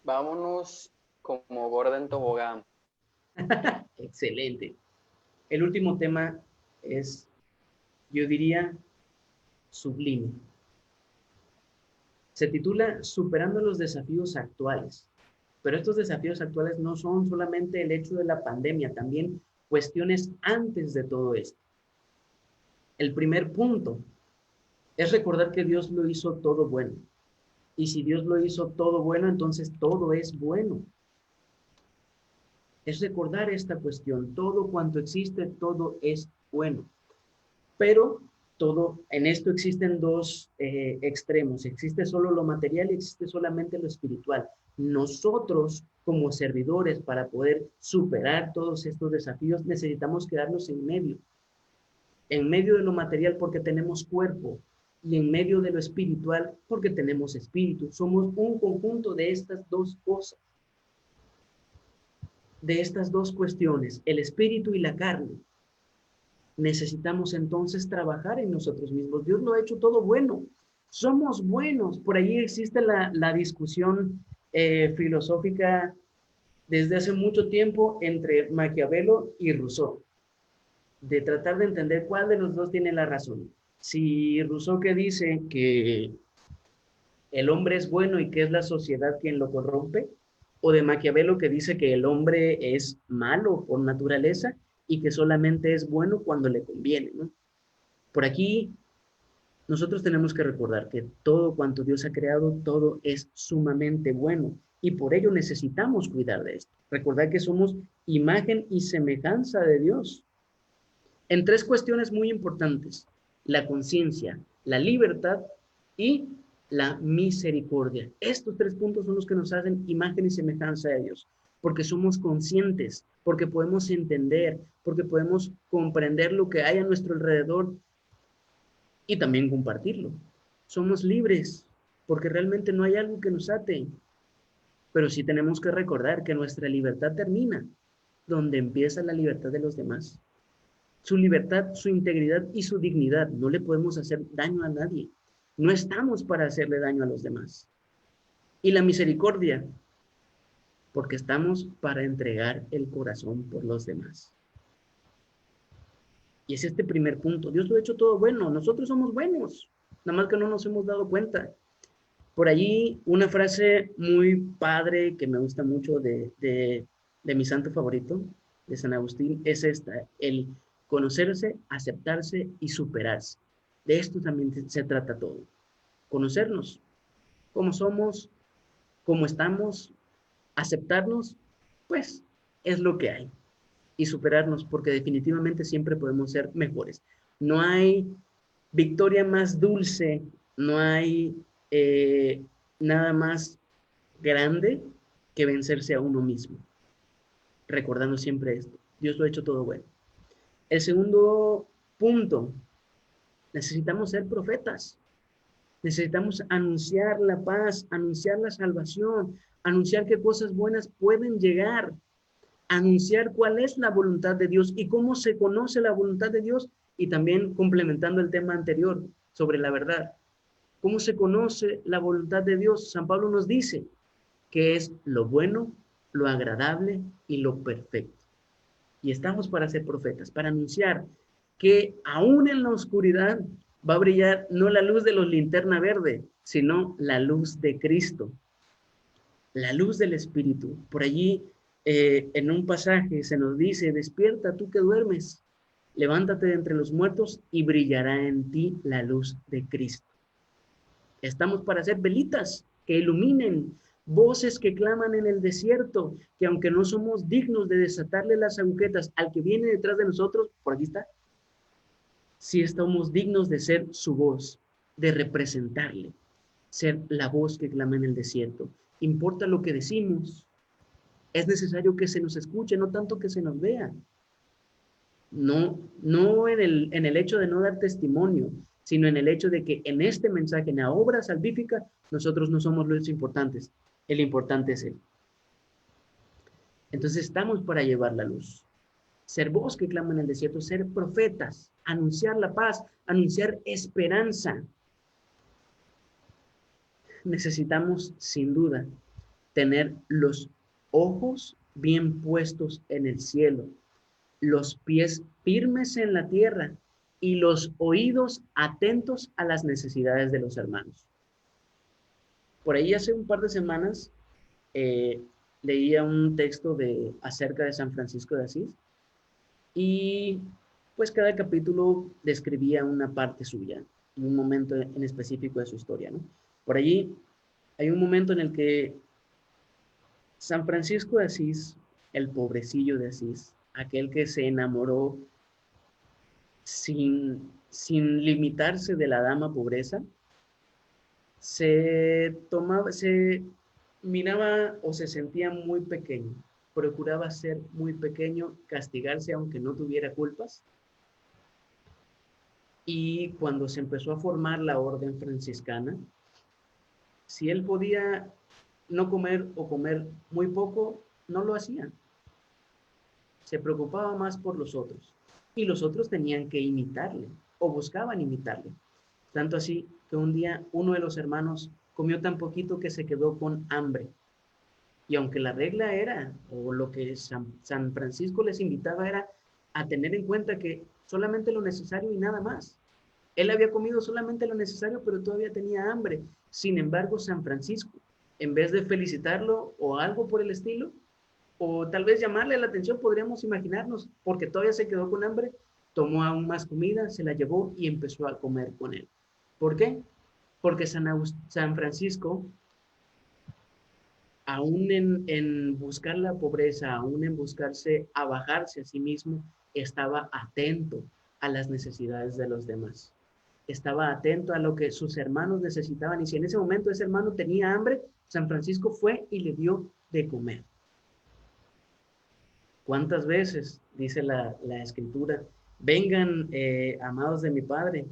Speaker 4: Vámonos como gorda en tobogán.
Speaker 1: Excelente. El último tema es, yo diría, sublime. Se titula Superando los desafíos actuales. Pero estos desafíos actuales no son solamente el hecho de la pandemia, también cuestiones antes de todo esto. El primer punto es recordar que Dios lo hizo todo bueno. Y si Dios lo hizo todo bueno, entonces todo es bueno. Es recordar esta cuestión. Todo cuanto existe, todo es bueno. Pero en esto existen dos extremos. Existe solo lo material y existe solamente lo espiritual. Nosotros, como servidores, para poder superar todos estos desafíos, necesitamos quedarnos en medio. En medio de lo material porque tenemos cuerpo y en medio de lo espiritual porque tenemos espíritu. Somos un conjunto de estas dos cosas, de estas dos cuestiones, el espíritu y la carne. Necesitamos entonces trabajar en nosotros mismos. Dios lo ha hecho todo bueno. Somos buenos. Por ahí existe la discusión filosófica desde hace mucho tiempo entre Maquiavelo y Rousseau, de tratar de entender cuál de los dos tiene la razón. Si Rousseau, que dice que el hombre es bueno y que es la sociedad quien lo corrompe, o de Maquiavelo, que dice que el hombre es malo por naturaleza y que solamente es bueno cuando le conviene, ¿no? Por aquí nosotros tenemos que recordar que todo cuanto Dios ha creado, todo es sumamente bueno y por ello necesitamos cuidar de esto. Recordar que somos imagen y semejanza de Dios en tres cuestiones muy importantes: la conciencia, la libertad y la misericordia. Estos tres puntos son los que nos hacen imagen y semejanza de Dios, porque somos conscientes, porque podemos entender, porque podemos comprender lo que hay a nuestro alrededor y también compartirlo. Somos libres, porque realmente no hay algo que nos ate, pero sí tenemos que recordar que nuestra libertad termina donde empieza la libertad de los demás. Su libertad, su integridad y su dignidad. No le podemos hacer daño a nadie. No estamos para hacerle daño a los demás. Y la misericordia, porque estamos para entregar el corazón por los demás. Y es este primer punto. Dios lo ha hecho todo bueno. Nosotros somos buenos, nada más que no nos hemos dado cuenta. Por allí una frase muy padre que me gusta mucho de mi santo favorito, de San Agustín, es esta: el conocerse, aceptarse y superarse. De esto también se trata todo. Conocernos, cómo somos, cómo estamos, aceptarnos, pues es lo que hay. Y superarnos, porque definitivamente siempre podemos ser mejores. No hay victoria más dulce, no hay nada más grande que vencerse a uno mismo. Recordando siempre esto: Dios lo ha hecho todo bueno. El segundo punto. Necesitamos ser profetas. Necesitamos anunciar la paz, anunciar la salvación, anunciar que cosas buenas pueden llegar, anunciar cuál es la voluntad de Dios y cómo se conoce la voluntad de Dios, y también complementando el tema anterior sobre la verdad. ¿Cómo se conoce la voluntad de Dios? San Pablo nos dice que es lo bueno, lo agradable y lo perfecto. Y estamos para ser profetas, para anunciar que aún en la oscuridad va a brillar no la luz de los linterna verde, sino la luz de Cristo, la luz del Espíritu. Por allí, en un pasaje se nos dice: despierta tú que duermes, levántate de entre los muertos y brillará en ti la luz de Cristo. Estamos para ser velitas que iluminen, voces que claman en el desierto, que aunque no somos dignos de desatarle las agujetas al que viene detrás de nosotros, por aquí está, sí estamos dignos de ser su voz, de representarle, ser la voz que clama en el desierto. Importa lo que decimos, es necesario que se nos escuche, no tanto que se nos vea. No en el hecho de no dar testimonio, sino en el hecho de que en este mensaje, en la obra salvífica, nosotros no somos los importantes, el importante es Él. Entonces estamos para llevar la luz, ser voz que clama en el desierto, ser profetas, anunciar la paz, anunciar esperanza. Necesitamos, sin duda, tener los ojos bien puestos en el cielo, los pies firmes en la tierra y los oídos atentos a las necesidades de los hermanos. Por ahí hace un par de semanas leía un texto acerca de San Francisco de Asís, y pues cada capítulo describía una parte suya, un momento en específico de su historia, ¿no? Por allí hay un momento en el que San Francisco de Asís, el pobrecillo de Asís, aquel que se enamoró sin limitarse de la dama pobreza, se miraba o se sentía muy pequeño, procuraba ser muy pequeño, castigarse aunque no tuviera culpas. Y cuando se empezó a formar la orden franciscana, si él podía no comer o comer muy poco, no lo hacía. Se preocupaba más por los otros. Y los otros tenían que imitarle o buscaban imitarle. Tanto así que un día uno de los hermanos comió tan poquito que se quedó con hambre. Y aunque la regla era, o lo que San Francisco les invitaba era a tener en cuenta que solamente lo necesario y nada más. Él había comido solamente lo necesario, pero todavía tenía hambre. Sin embargo, San Francisco, en vez de felicitarlo o algo por el estilo, o tal vez llamarle la atención, podríamos imaginarnos, porque todavía se quedó con hambre, tomó aún más comida, se la llevó y empezó a comer con él. ¿Por qué? Porque San Francisco, aún en buscar la pobreza, aún en buscarse a bajarse a sí mismo, estaba atento a las necesidades de los demás. Estaba atento a lo que sus hermanos necesitaban, y si en ese momento ese hermano tenía hambre, San Francisco fue y le dio de comer. ¿Cuántas veces, dice la Escritura, vengan amados de mi Padre?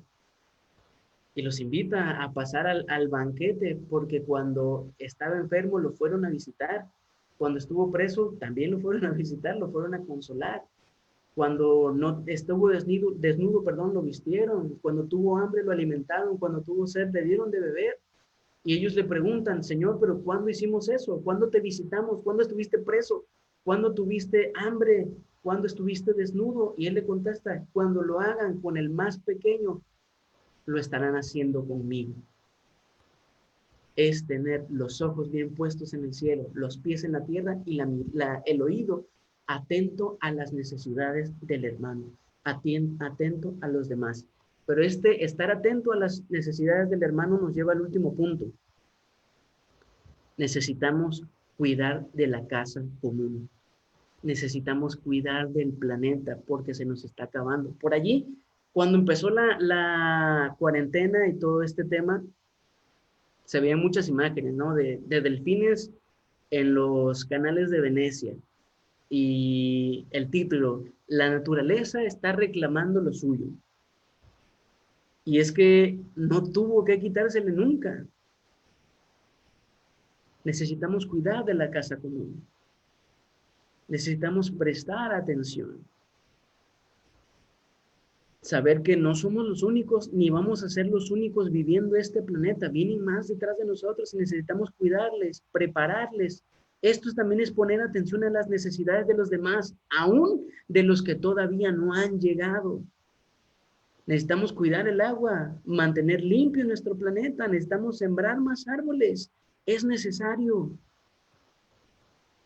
Speaker 1: Y los invita a pasar al banquete, porque cuando estaba enfermo lo fueron a visitar, cuando estuvo preso también lo fueron a visitar, lo fueron a consolar. Cuando no estuvo desnudo, lo vistieron. Cuando tuvo hambre, lo alimentaron. Cuando tuvo sed, le dieron de beber. Y ellos le preguntan: Señor, ¿pero cuándo hicimos eso? ¿Cuándo te visitamos? ¿Cuándo estuviste preso? ¿Cuándo tuviste hambre? ¿Cuándo estuviste desnudo? Y él le contesta: cuando lo hagan con el más pequeño, lo estarán haciendo conmigo. Es tener los ojos bien puestos en el cielo, los pies en la tierra y el oído atento a las necesidades del hermano, atento a los demás. Pero estar atento a las necesidades del hermano nos lleva al último punto. Necesitamos cuidar de la casa común. Necesitamos cuidar del planeta porque se nos está acabando. Por allí, cuando empezó la cuarentena y todo este tema, se veían muchas imágenes, ¿no? De delfines en los canales de Venecia. Y el título: la naturaleza está reclamando lo suyo. Y es que no tuvo que quitársele nunca. Necesitamos cuidar de la casa común. Necesitamos prestar atención. Saber que no somos los únicos, ni vamos a ser los únicos viviendo este planeta. Vienen más detrás de nosotros y necesitamos cuidarles, prepararles. Esto también es poner atención a las necesidades de los demás, aún de los que todavía no han llegado. Necesitamos cuidar el agua, mantener limpio nuestro planeta, necesitamos sembrar más árboles. Es necesario.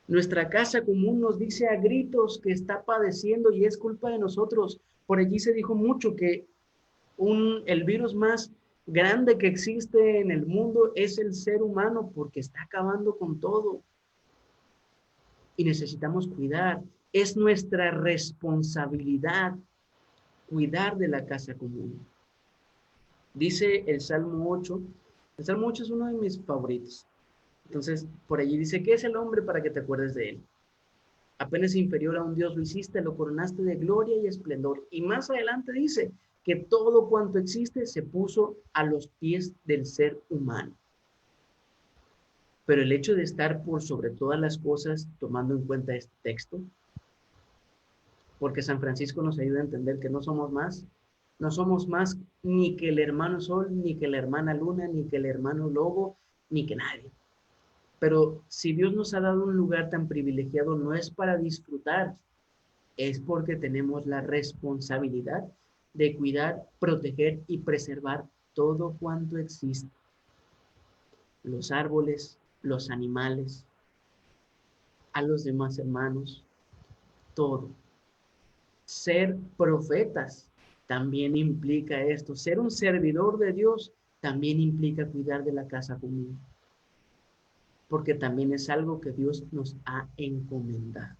Speaker 1: Nuestra casa común nos dice a gritos que está padeciendo y es culpa de nosotros. Por allí se dijo mucho que el virus más grande que existe en el mundo es el ser humano porque está acabando con todo. Y necesitamos cuidar. Es nuestra responsabilidad cuidar de la casa común. Dice el Salmo 8. El Salmo 8 es uno de mis favoritos. Entonces, por allí dice, ¿qué es el hombre para que te acuerdes de él? Apenas inferior a un Dios lo hiciste, lo coronaste de gloria y esplendor. Y más adelante dice que todo cuanto existe se puso a los pies del ser humano. Pero el hecho de estar por sobre todas las cosas, tomando en cuenta este texto, porque San Francisco nos ayuda a entender que no somos más ni que el hermano Sol, ni que la hermana Luna, ni que el hermano Lobo, ni que nadie. Pero si Dios nos ha dado un lugar tan privilegiado, no es para disfrutar, es porque tenemos la responsabilidad de cuidar, proteger y preservar todo cuanto existe. Los árboles, los animales, a los demás hermanos, todo. Ser profetas también implica esto. Ser un servidor de Dios también implica cuidar de la casa común. Porque también es algo que Dios nos ha encomendado.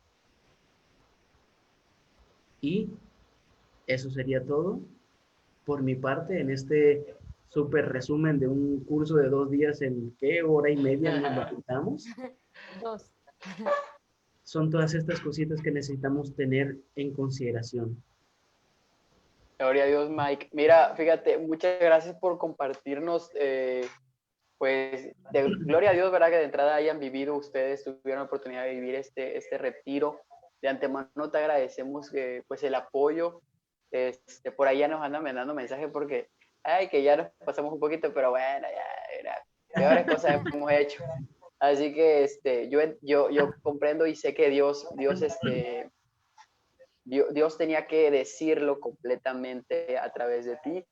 Speaker 1: Y eso sería todo por mi parte en este súper resumen de un curso de 2 días en ¿qué? Hora y media nos lo juntamos.
Speaker 2: 2.
Speaker 1: Son todas estas cositas que necesitamos tener en consideración.
Speaker 4: Gloria a Dios, Mike. Mira, fíjate, muchas gracias por compartirnos, pues, gloria a Dios, ¿verdad? Que de entrada hayan vivido ustedes, tuvieron la oportunidad de vivir este retiro. De antemano te agradecemos pues el apoyo. Por ahí ya nos andan mandando mensajes porque, ay, que ya nos pasamos un poquito, pero bueno, ya, peores cosas hemos hecho. Así que yo comprendo y sé que Dios tenía que decirlo completamente a través de ti.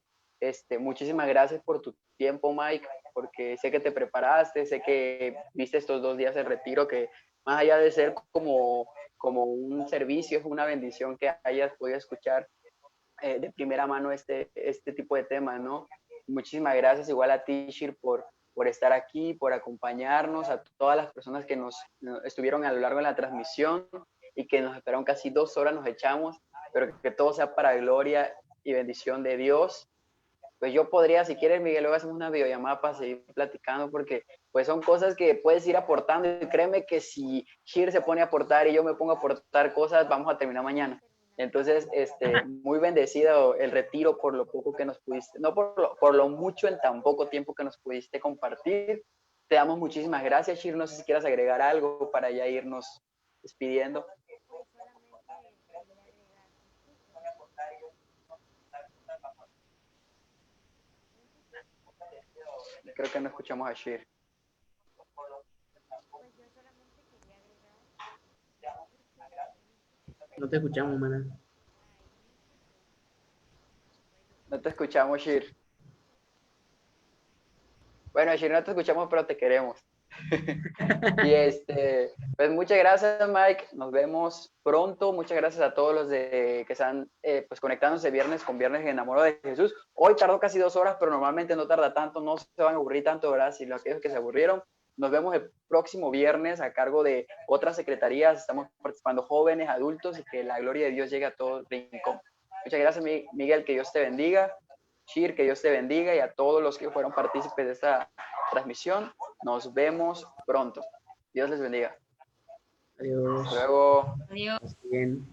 Speaker 4: Muchísimas gracias por tu tiempo, Mike, porque sé que te preparaste, sé que viste estos 2 días de retiro, que más allá de ser como un servicio, es una bendición que hayas podido escuchar de primera mano este tipo de temas, ¿no? Muchísimas gracias igual a ti, Shir, por estar aquí, por acompañarnos, a todas las personas que nos estuvieron a lo largo de la transmisión y que nos esperaron casi 2 horas, nos echamos, pero que todo sea para gloria y bendición de Dios. Pues yo podría, si quieres, Miguel, luego hacemos una videollamada para seguir platicando, porque pues son cosas que puedes ir aportando, y créeme que si Shir se pone a aportar y yo me pongo a aportar cosas, vamos a terminar mañana. Entonces, muy bendecido el retiro por lo poco que nos pudiste, no por lo mucho en tan poco tiempo que nos pudiste compartir. Te damos muchísimas gracias, Shir. No sé si quieras agregar algo para ya irnos despidiendo. Creo que no escuchamos a Shir.
Speaker 1: No te escuchamos, maná.
Speaker 4: No te escuchamos, Shir. Bueno, Shir, no te escuchamos, pero te queremos. Y pues muchas gracias, Mike. Nos vemos pronto. Muchas gracias a todos los que están pues conectándose viernes con Viernes Enamorado de Jesús. Hoy tardó casi 2 horas, pero normalmente no tarda tanto. No se van a aburrir tanto, ¿verdad? Si aquellos que se aburrieron. Nos vemos el próximo viernes a cargo de otras secretarías. Estamos participando jóvenes, adultos, y que la gloria de Dios llegue a todo el rincón. Muchas gracias, Miguel. Que Dios te bendiga. Shir, que Dios te bendiga, y a todos los que fueron partícipes de esta transmisión. Nos vemos pronto. Dios les bendiga.
Speaker 1: Adiós.
Speaker 4: Hasta luego.
Speaker 2: Adiós.
Speaker 1: Bien.